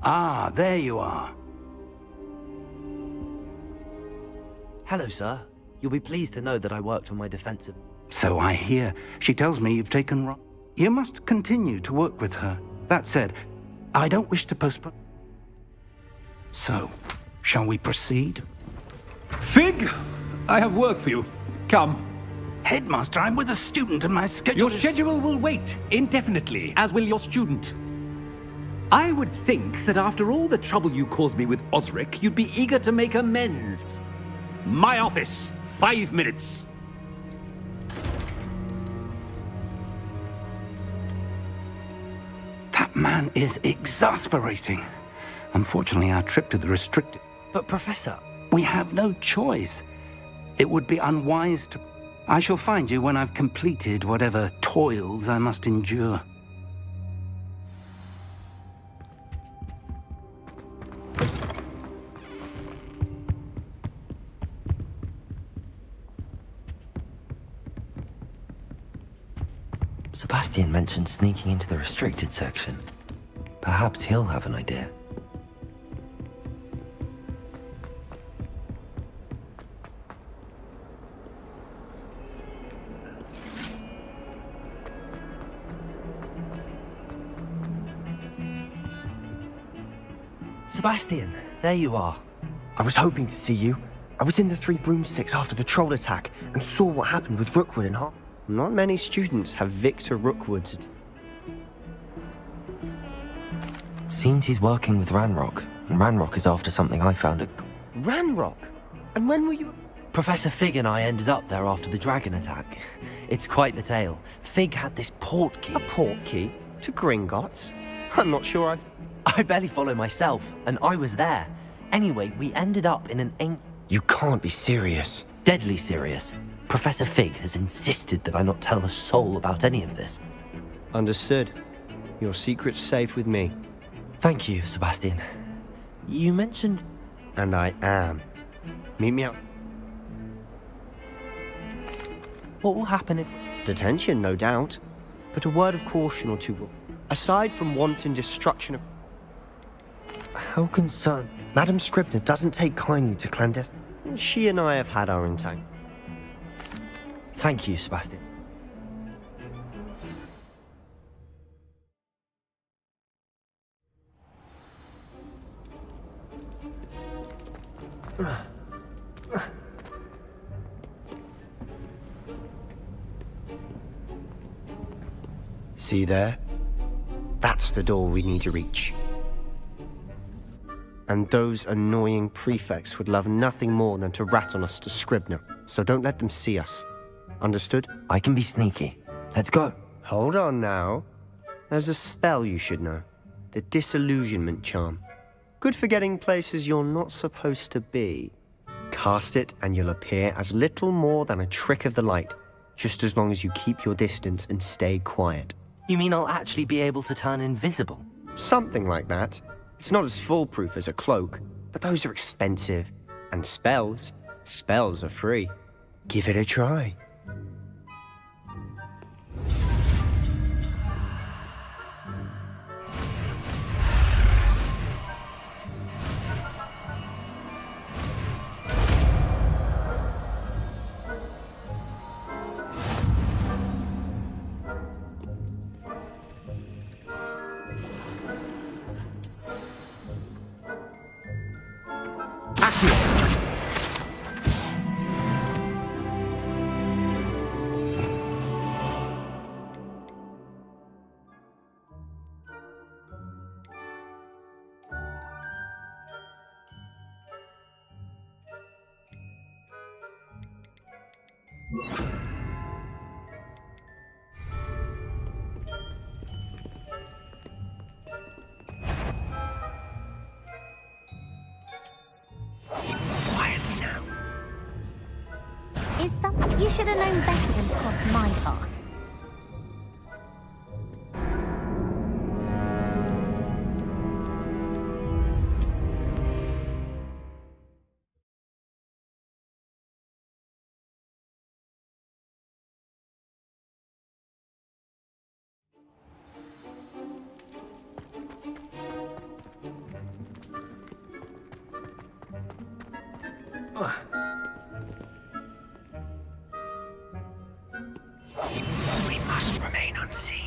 Ah, there you are. Hello, sir. You'll be pleased to know that I worked on my defensive. So I hear. She tells me you've taken wrong. You must continue to work with her. That said, I don't wish to postpone. So, shall we proceed? Fig! I have work for you. Come. Headmaster, I'm with a student and my schedule Your schedule will wait indefinitely, as will your student. I would think that after all the trouble you caused me with Osric, you'd be eager to make amends. My office, 5 minutes. That man is exasperating. Unfortunately, our trip to the restricted... But, Professor... We have no choice. It would be unwise to... I shall find you when I've completed whatever toils I must endure. Sebastian mentioned sneaking into the restricted section. Perhaps he'll have an idea. Sebastian, there you are. I was hoping to see you. I was in the Three Broomsticks after the troll attack and saw what happened with Rookwood and Hart. Not many students have Victor Rookwood's. Seems he's working with Ranrock, and Ranrock is after something I found at... Ranrock? And when were you... Professor Fig and I ended up there after the dragon attack. It's quite the tale. Fig had this port key. A port key? To Gringotts? I'm not sure I barely follow myself, and I was there. Anyway, we ended up in an ancient... You can't be serious. Deadly serious. Professor Fig has insisted that I not tell a soul about any of this. Understood. Your secret's safe with me. Thank you, Sebastian. You mentioned... And I am. Meet me out. What will happen if... Detention, no doubt. But a word of caution or two will... Aside from wanton destruction of... How concerned... Madame Scribner doesn't take kindly to clandestine. She and I have had our entanglement. Thank you, Sebastian. See there? That's the door we need to reach. And those annoying prefects would love nothing more than to rat on us to Scribner, so don't let them see us. Understood? I can be sneaky. Let's go. Hold on now. There's a spell you should know. The Disillusionment Charm. Good for getting places you're not supposed to be. Cast it and you'll appear as little more than a trick of the light, just as long as you keep your distance and stay quiet. You mean I'll actually be able to turn invisible? Something like that. It's not as foolproof as a cloak, but those are expensive. And spells are free. Give it a try. You should have known better than to cross my path. We must remain unseen.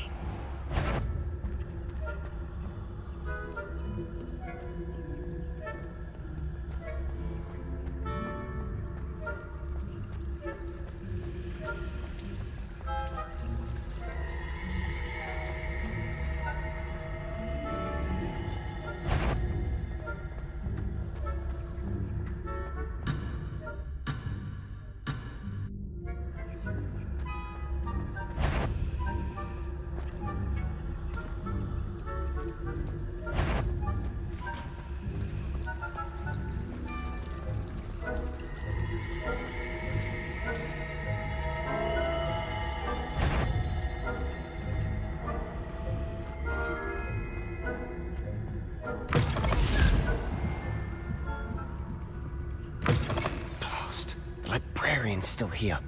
The librarian's still here.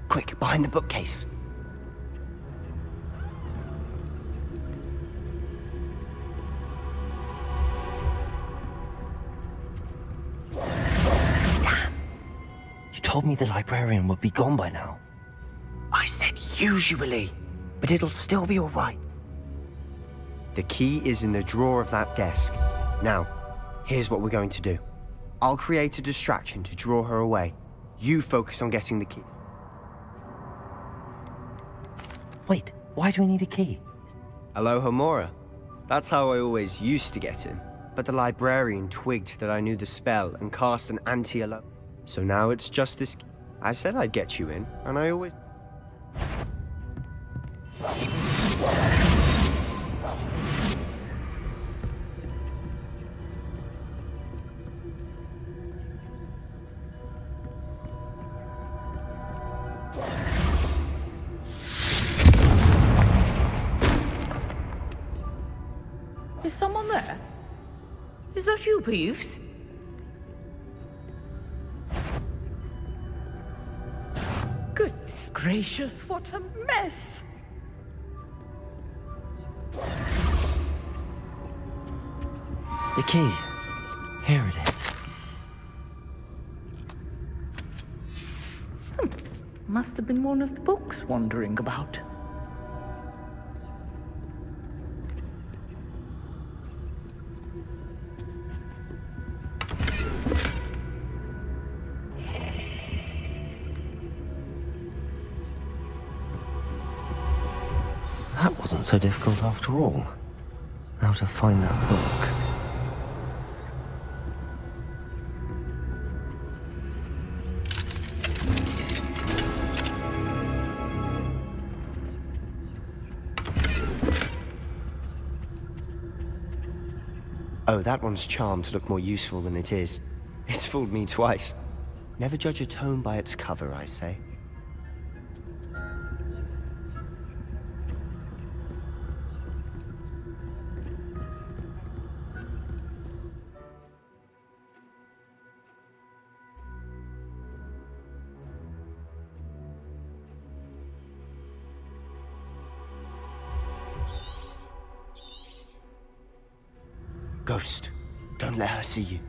Quick, behind the bookcase. Damn. You told me the librarian would be gone by now. I said usually, but it'll still be all right. The key is in the drawer of that desk. Now, here's what we're going to do. I'll create a distraction to draw her away. You focus on getting the key. Wait, why do we need a key? Aloha Mora. That's how I always used to get in. But the librarian twigged that I knew the spell and cast an anti-aloha. So now it's just this key. I said I'd get you in, and I always... Is someone there? Is that you, Peeves? Goodness gracious, what a mess! The key. Here it is. Must have been one of the books wandering about. That wasn't so difficult after all. Now to find that book. Oh, that one's charmed to look more useful than it is. It's fooled me twice. Never judge a tome by its cover, I say. Ghost, don't let her see you.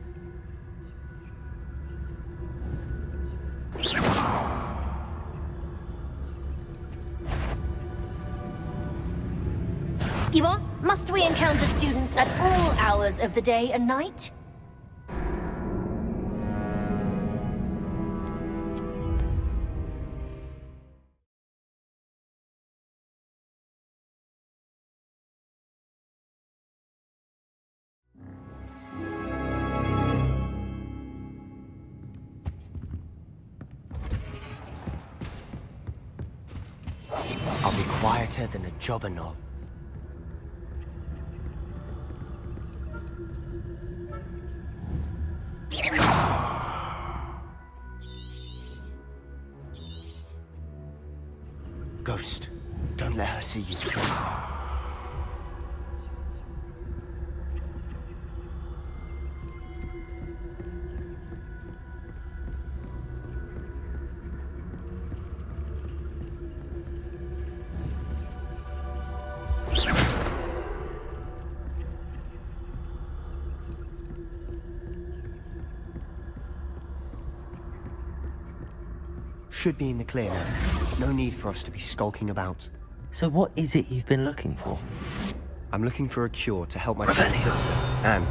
Yvonne, must we encounter students at all hours of the day and night? I'll be quieter than a jobber knoll. Ghost, don't let her see you. should be in the clear now. No need for us to be skulking about. So what is it you've been looking for? I'm looking for a cure to help my twin sister, Anne,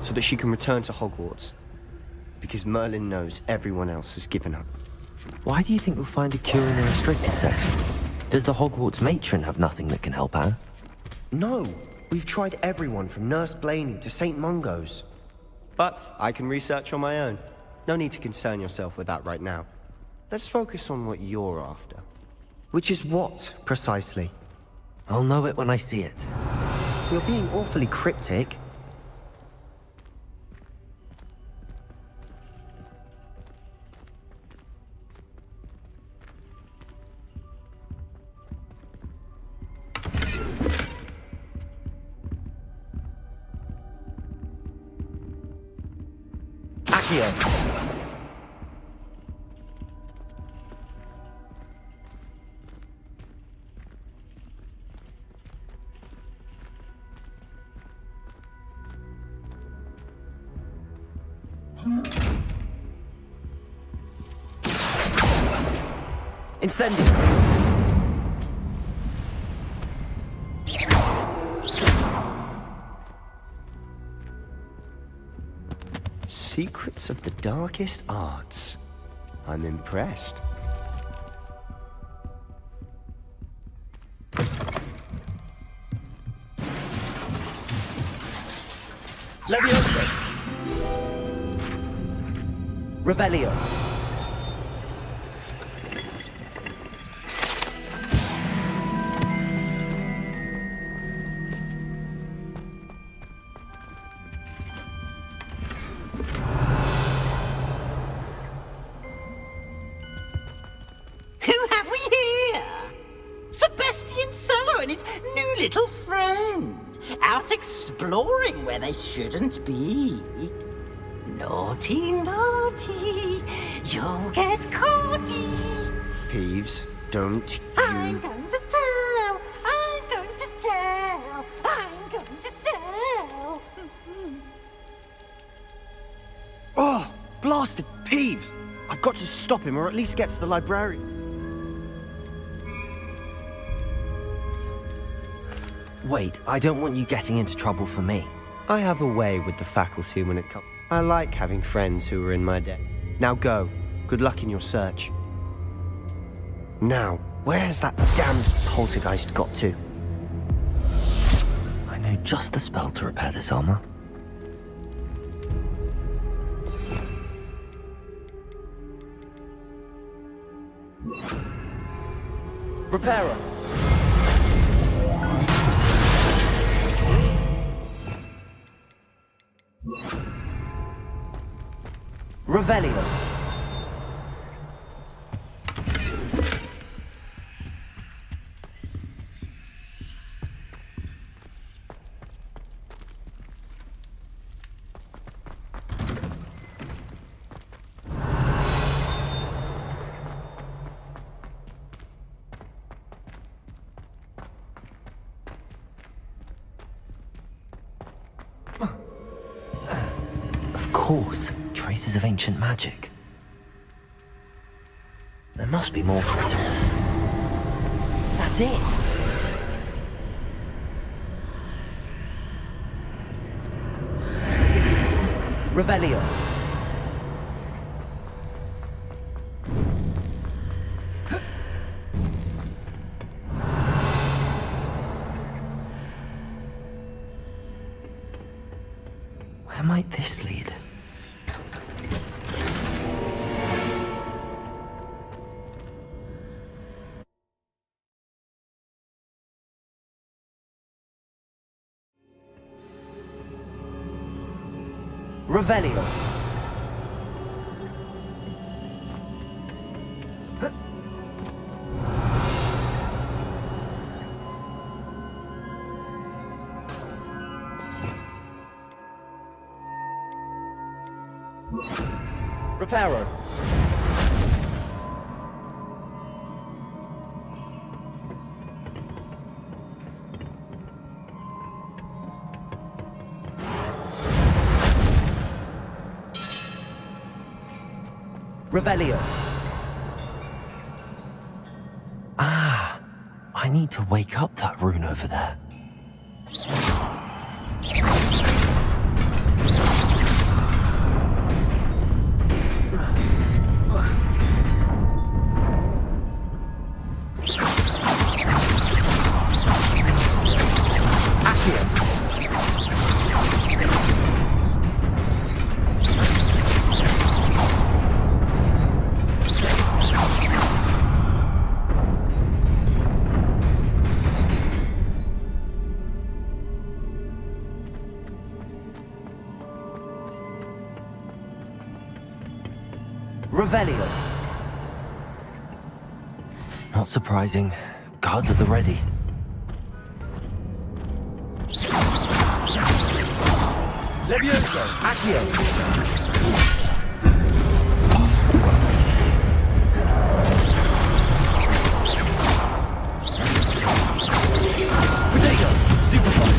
so that she can return to Hogwarts. Because Merlin knows everyone else has given up. Why do you think we'll find a cure in the restricted section? Does the Hogwarts matron have nothing that can help Anne? No, we've tried everyone from Nurse Blaney to St. Mungo's. But I can research on my own. No need to concern yourself with that right now. Let's focus on what you're after. Which is what, precisely? I'll know it when I see it. You're being awfully cryptic. Accio! Incendio! Secrets of the darkest arts. I'm impressed. Leviosa! Revelio! Who have we here? Sebastian Sallow and his new little friend. Out exploring where they shouldn't be. Naughty, naughty, you'll get caughty. Peeves, don't I'm you... going to tell, I'm going to tell, I'm going to tell. Oh, blasted Peeves! I've got to stop him or at least get to the library. Wait, I don't want you getting into trouble for me. I have a way with the faculty when it comes. I like having friends who are in my debt. Now go. Good luck in your search. Now, where has that damned poltergeist got to? I know just the spell to repair this armor. Reparo! Revelio! Of course, traces of ancient magic. There must be more to this one. That's it! Revelio. Where might this lead? Revelio. Reparo. Revelio. I need to wake up that rune over there. Revelio. Not surprising. Guards at the ready. Levioso, Accio. Protego, Stupefy.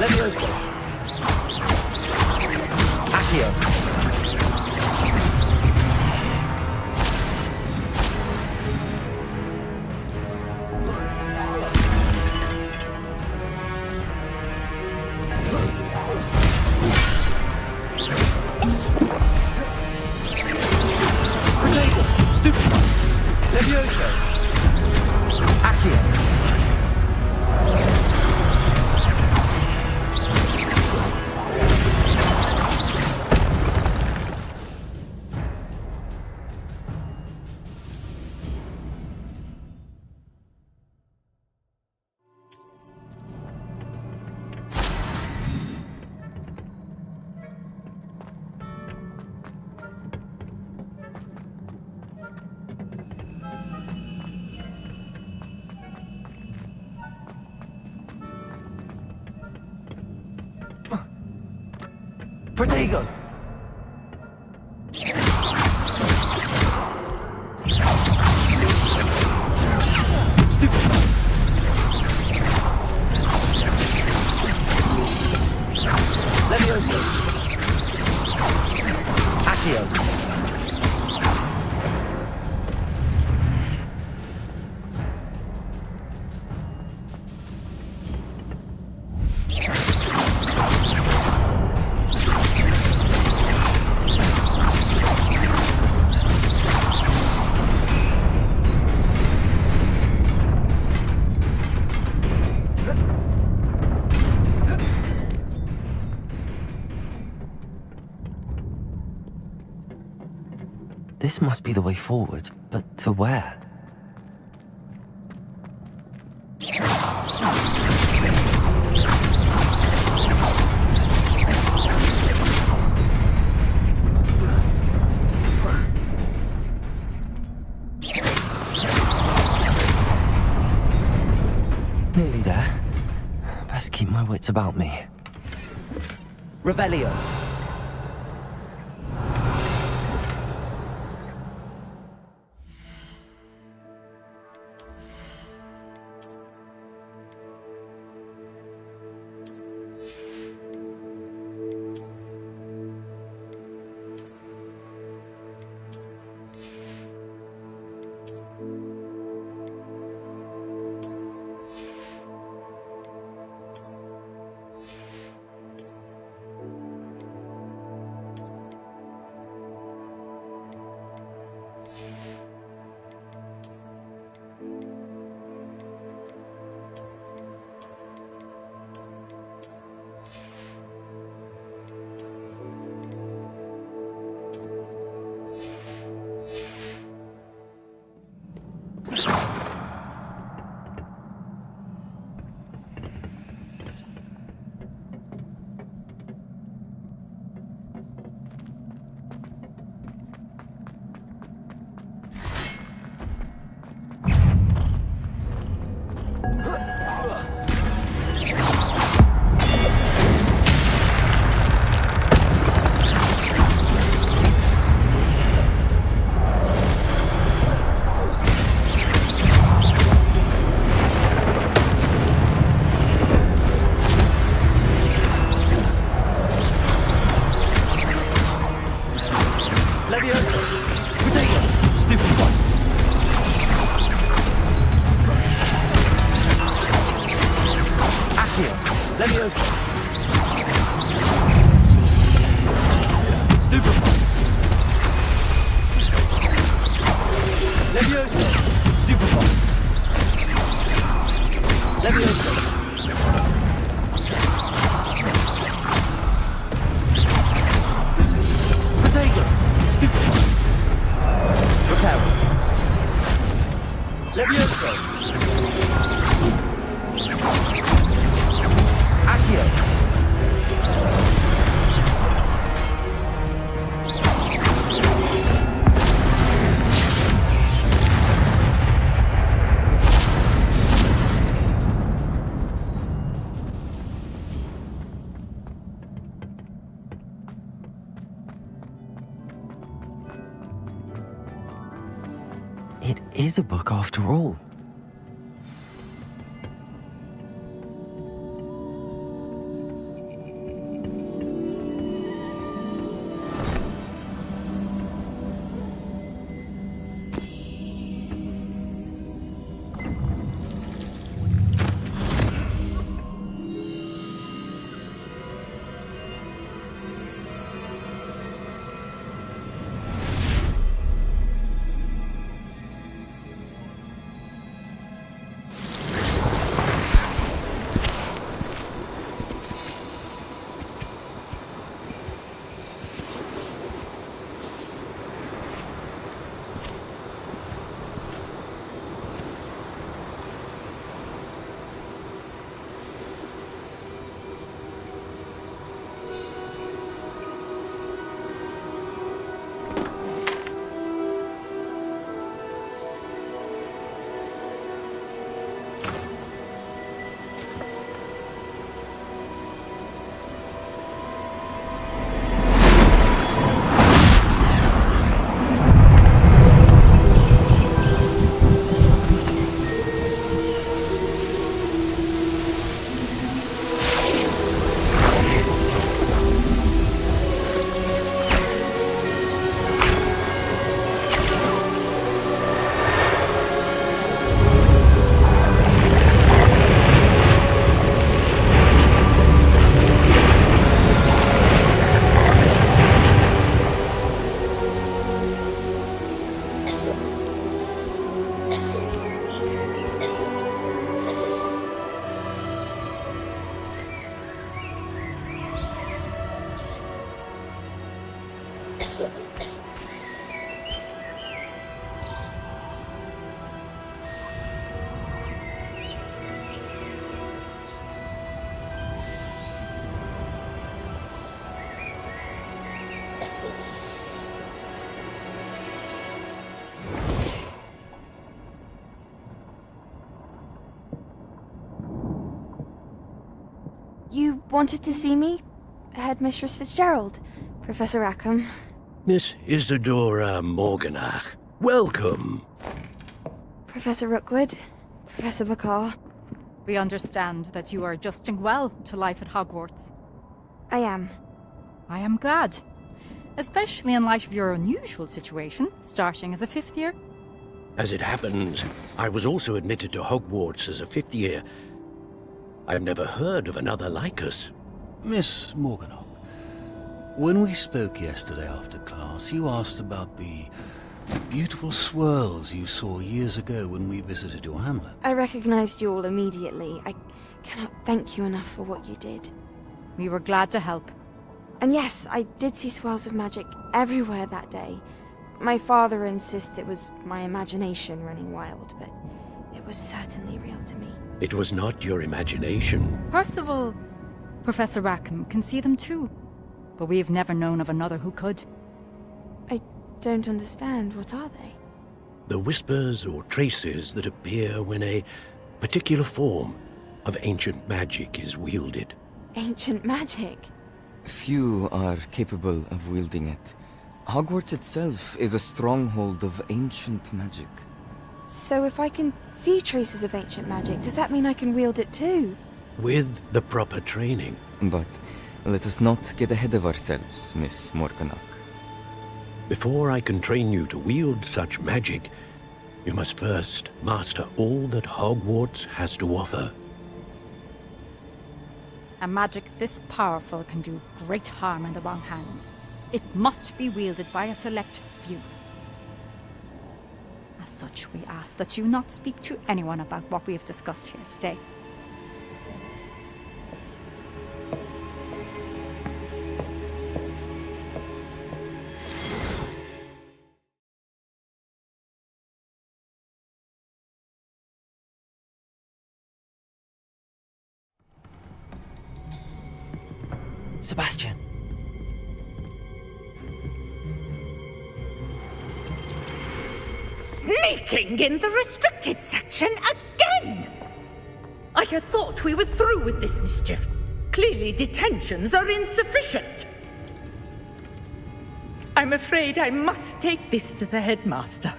Levioso. Accio. Levioso. Accio. Protego! Levioso! Accio! This must be the way forward, but to where? Nearly there. Best keep my wits about me. Revelio. Levioso! Stupefy! Levioso! Protego! Stupefy! Repel! Levioso! Accio! It is a book after all. You wanted to see me? Headmistress Fitzgerald, Professor Rackham. Miss Isadora Morganach, welcome. Professor Rookwood, Professor Bakar. We understand that you are adjusting well to life at Hogwarts. I am. I am glad. Especially in light of your unusual situation, starting as a 5th year. As it happens, I was also admitted to Hogwarts as a 5th year. I've never heard of another like us. Miss Morganach, when we spoke yesterday after class, you asked about the beautiful swirls you saw years ago when we visited your hamlet. I recognized you all immediately. I cannot thank you enough for what you did. We were glad to help. And yes, I did see swirls of magic everywhere that day. My father insists it was my imagination running wild, but it was certainly real to me. It was not your imagination. Percival, Professor Rackham can see them too. But we have never known of another who could. I don't understand. What are they? The whispers or traces that appear when a particular form of ancient magic is wielded. Ancient magic? Few are capable of wielding it. Hogwarts itself is a stronghold of ancient magic. So if I can see traces of ancient magic, does that mean I can wield it too? With the proper training. But let us not get ahead of ourselves, Miss Morganach. Before I can train you to wield such magic, you must first master all that Hogwarts has to offer. A magic this powerful can do great harm in the wrong hands. It must be wielded by a select few. A As such, we ask that you not speak to anyone about what we have discussed here today. Sebastian. Sneaking in the restricted section again! I had thought we were through with this mischief. Clearly detentions are insufficient. I'm afraid I must take this to the headmaster.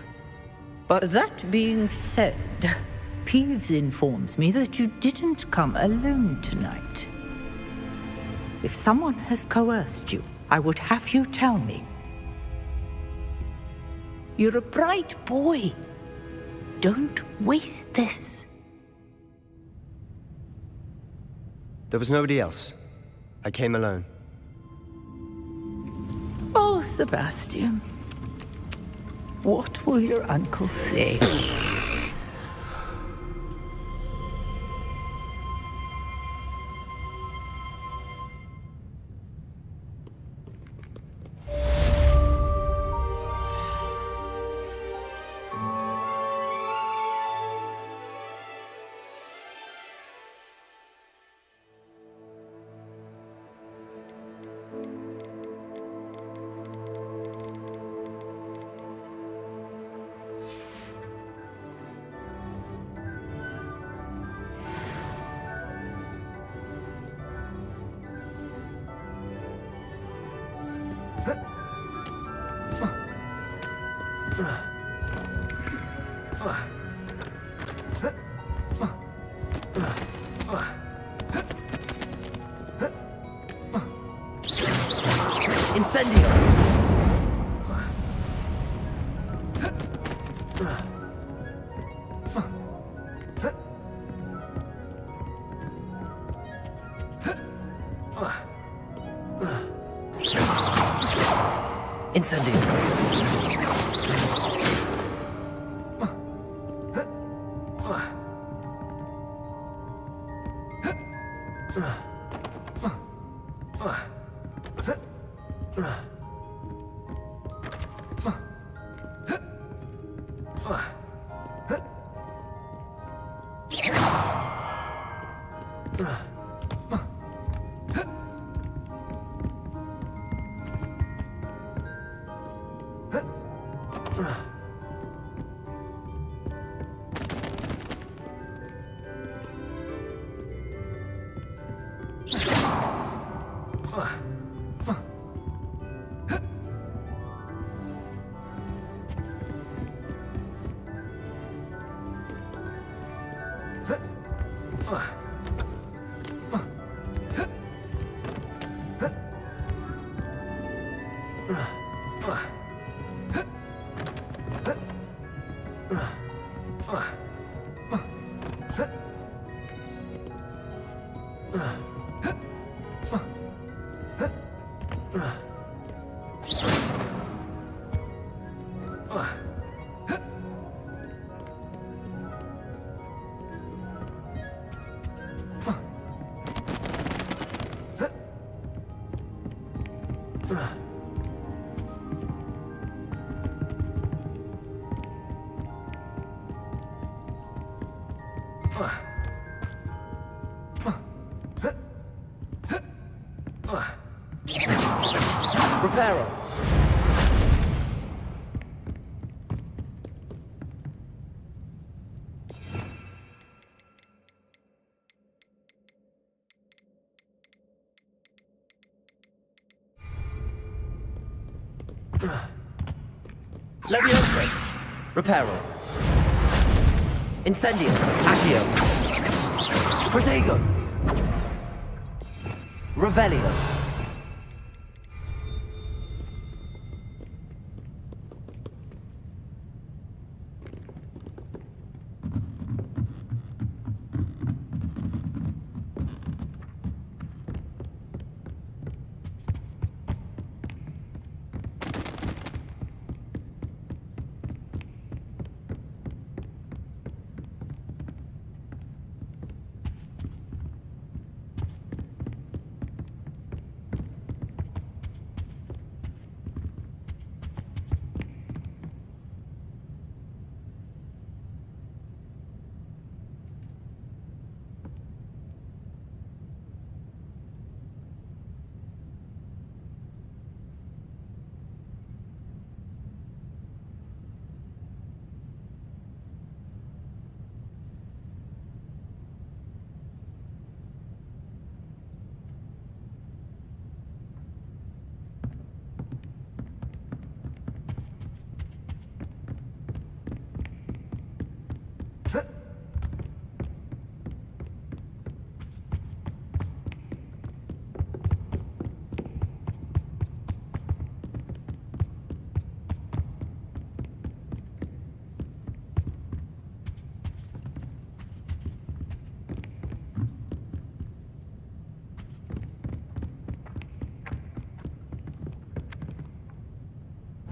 But that being said, Peeves informs me that you didn't come alone tonight. If someone has coerced you, I would have you tell me. You're a bright boy. Don't waste this. There was nobody else. I came alone. Oh, Sebastian. What will your uncle say? Incendio! Reparo. Leviosa. Reparo. Incendio. Accio. Protego. Revelio.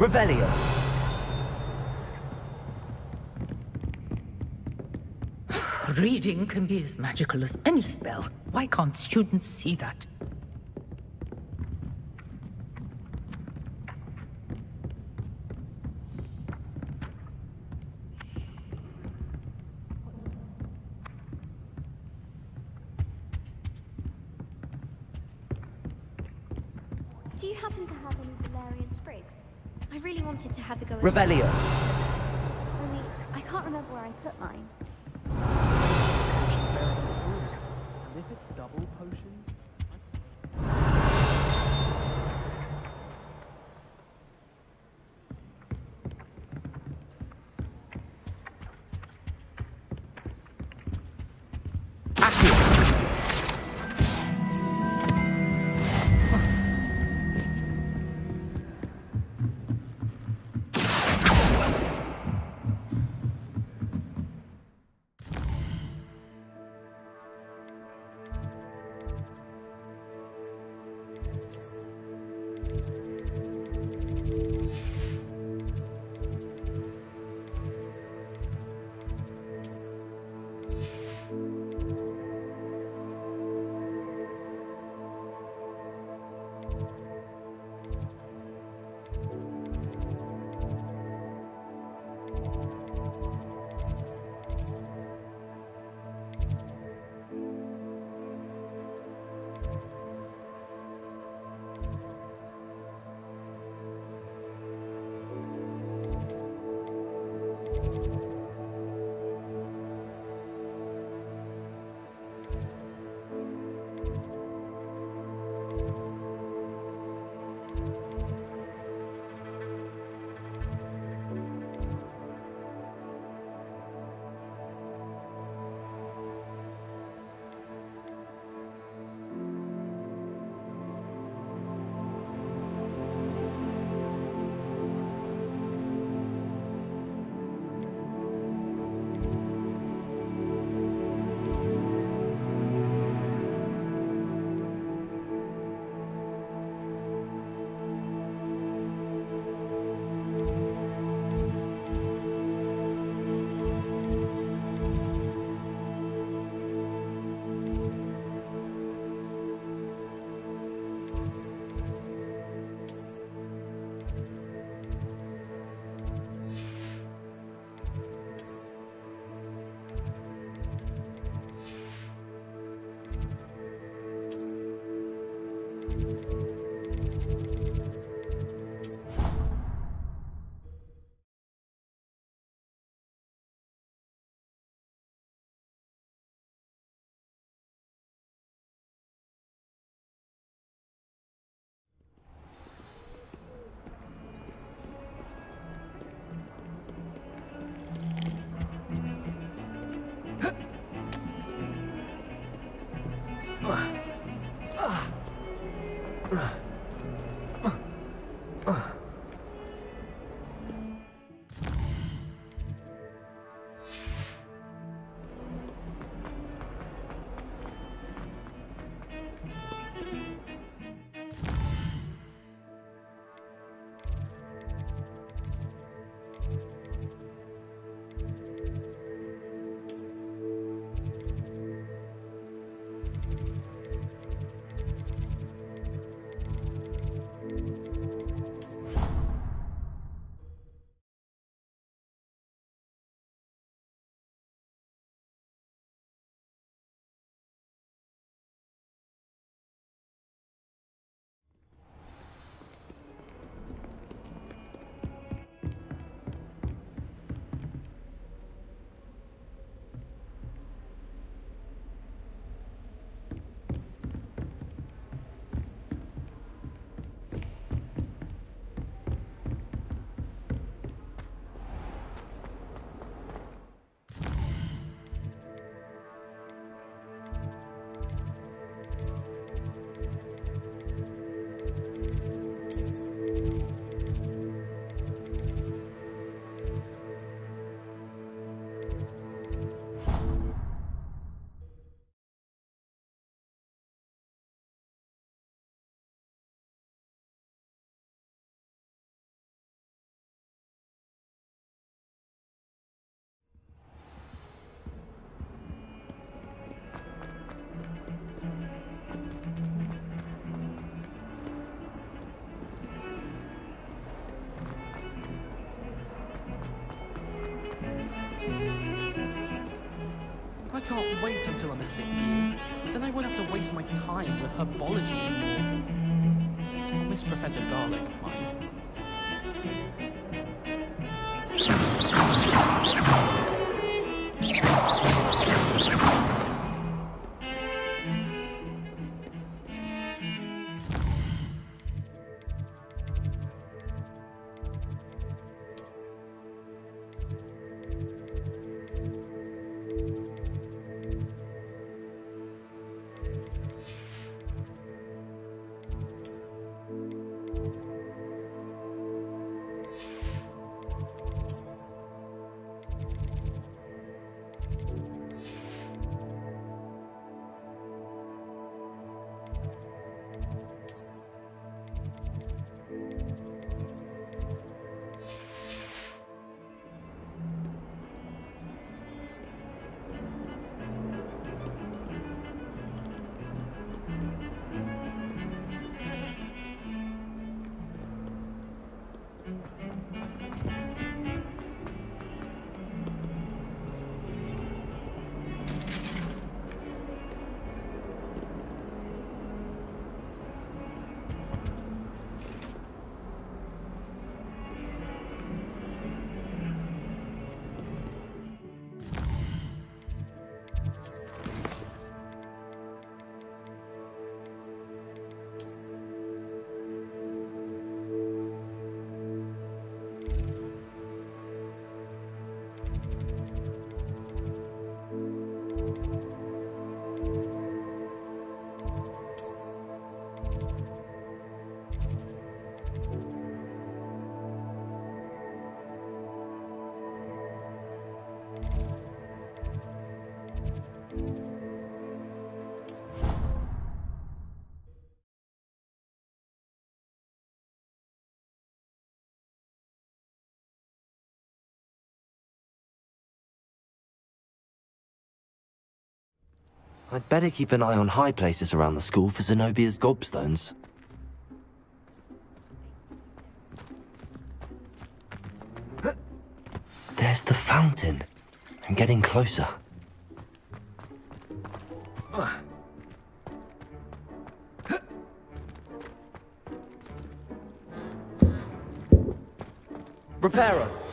Revelio. Reading can be as magical as any spell. Why can't students see that? Do you happen to have any Valerian sprigs? I really wanted to have a go at Revelio. Only, I can't remember where I put mine. And if it's double potions? can't wait until I'm a sick year. Then I won't have to waste my time with herbology anymore. I'll miss Professor Garlic, mind. I'd better keep an eye on high places around the school for Zenobia's gobstones. There's the fountain. I'm getting closer. Reparo!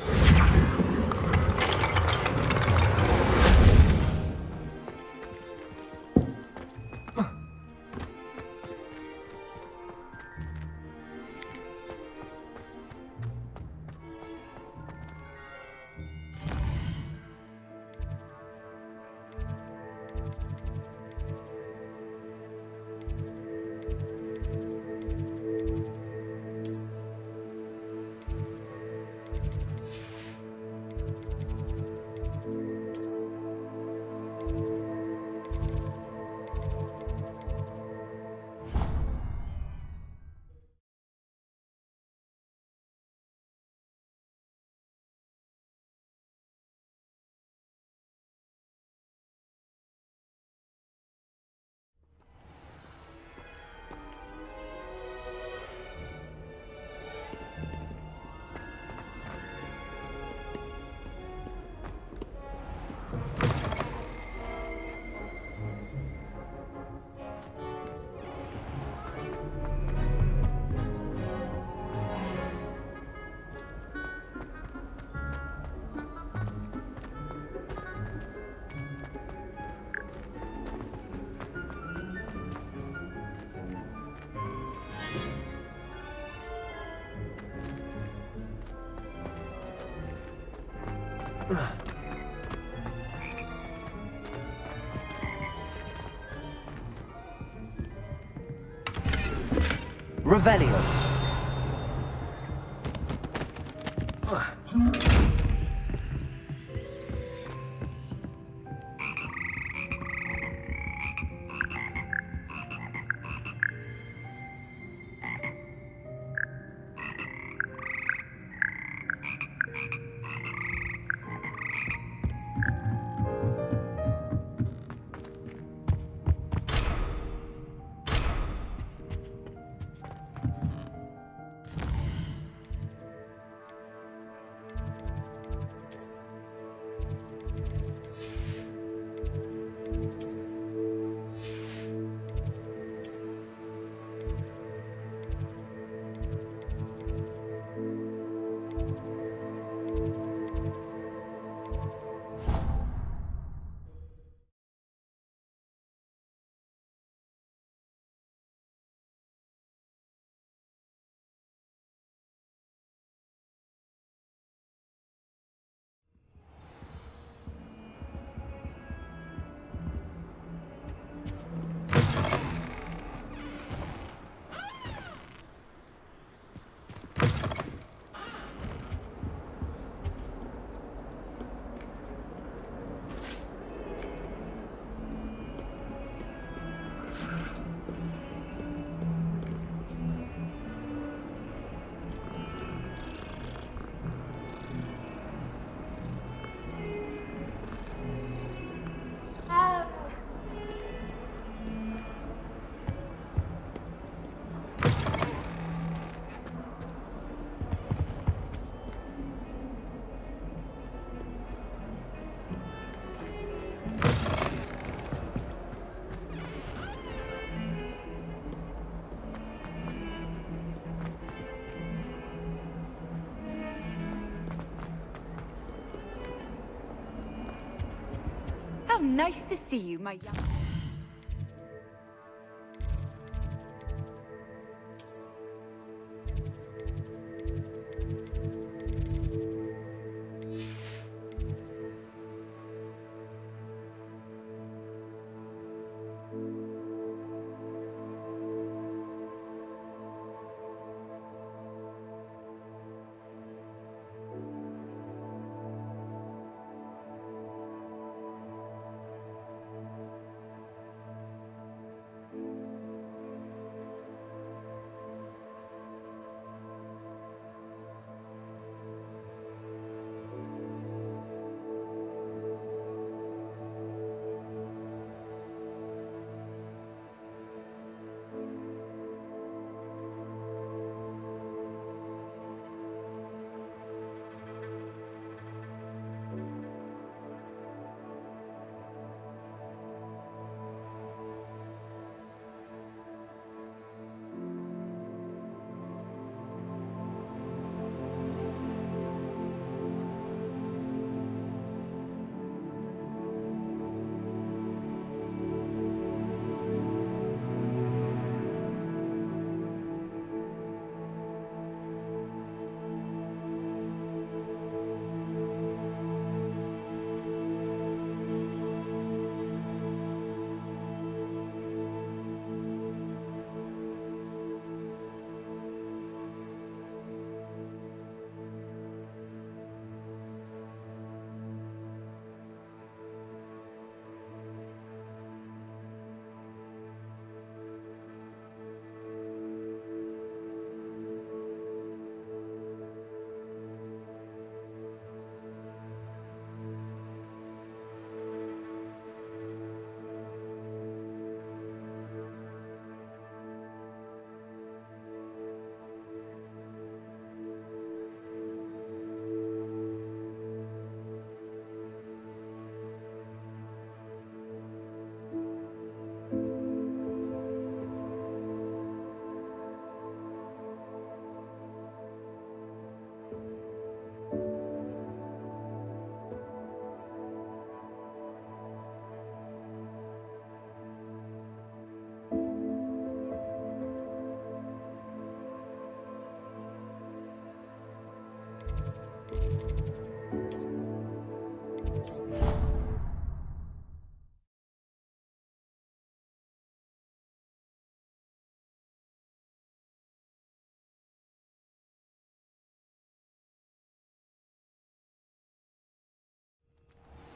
Revelio. nice to see you, my young...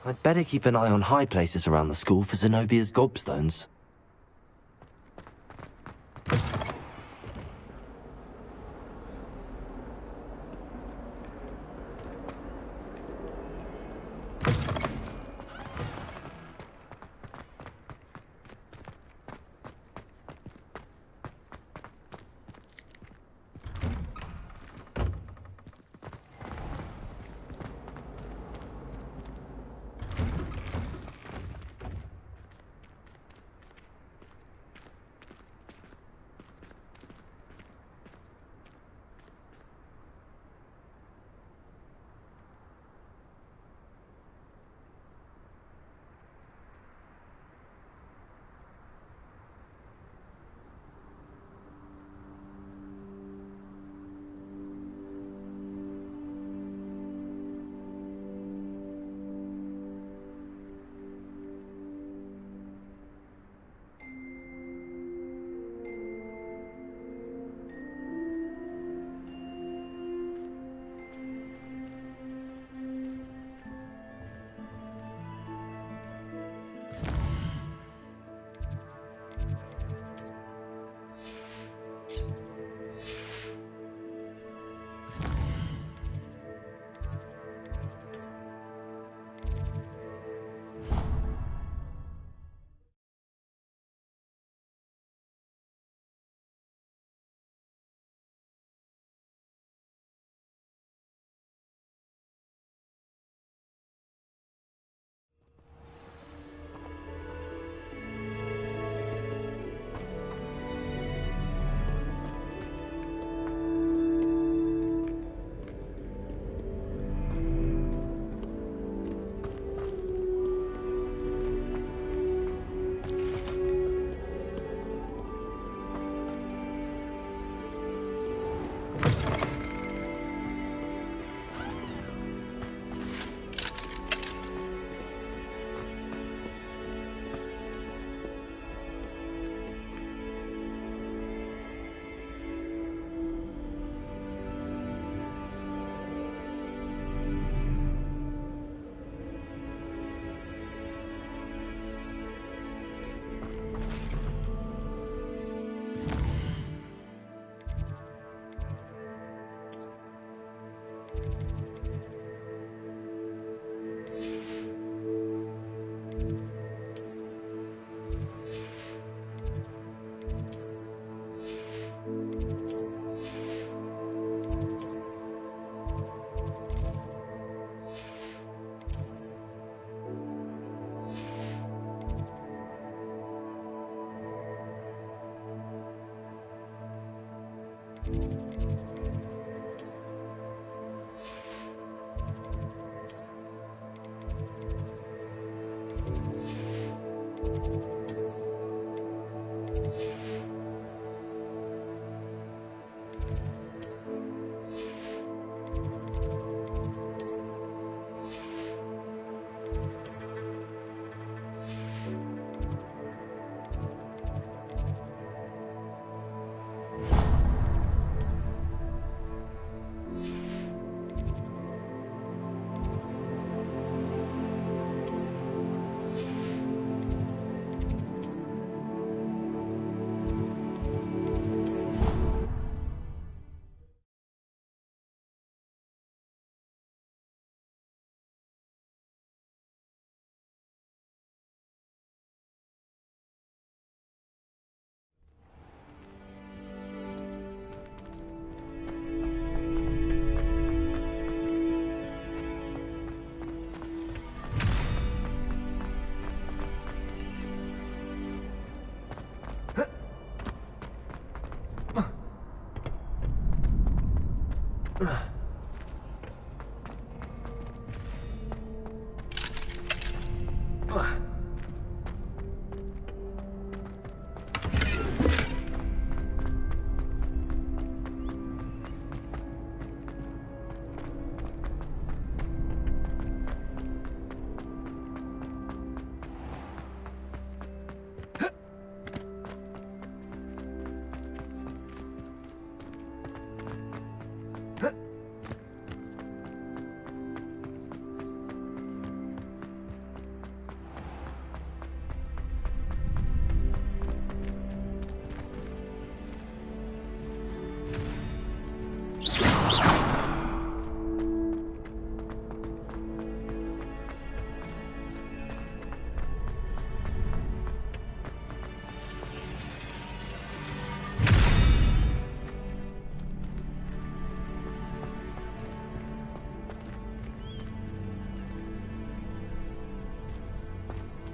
I'd better keep an eye on high places around the school for Zenobia's gobstones.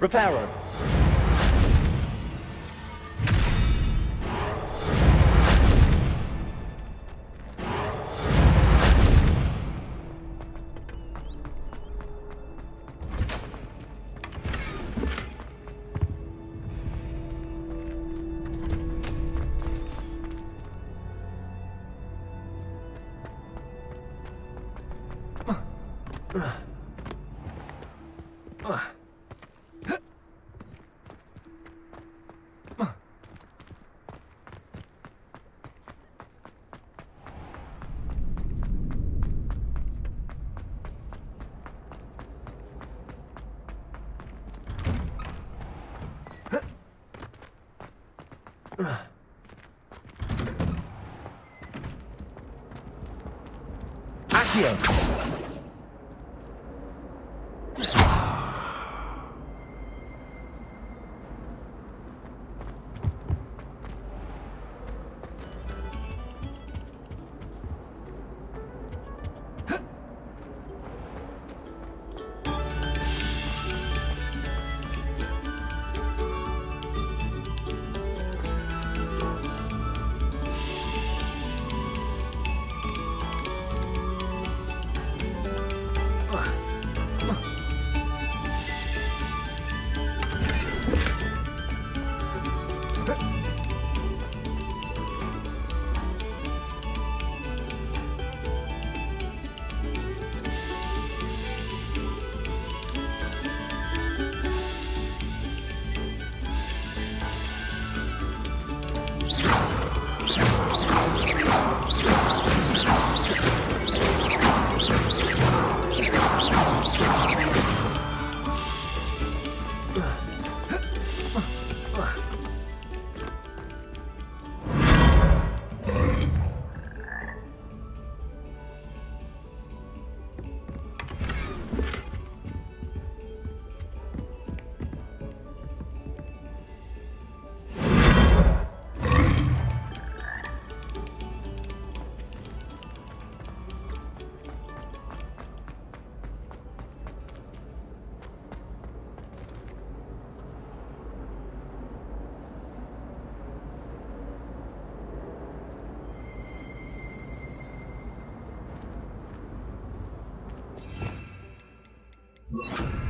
Reparo. Accio! Accio.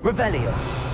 Revelio.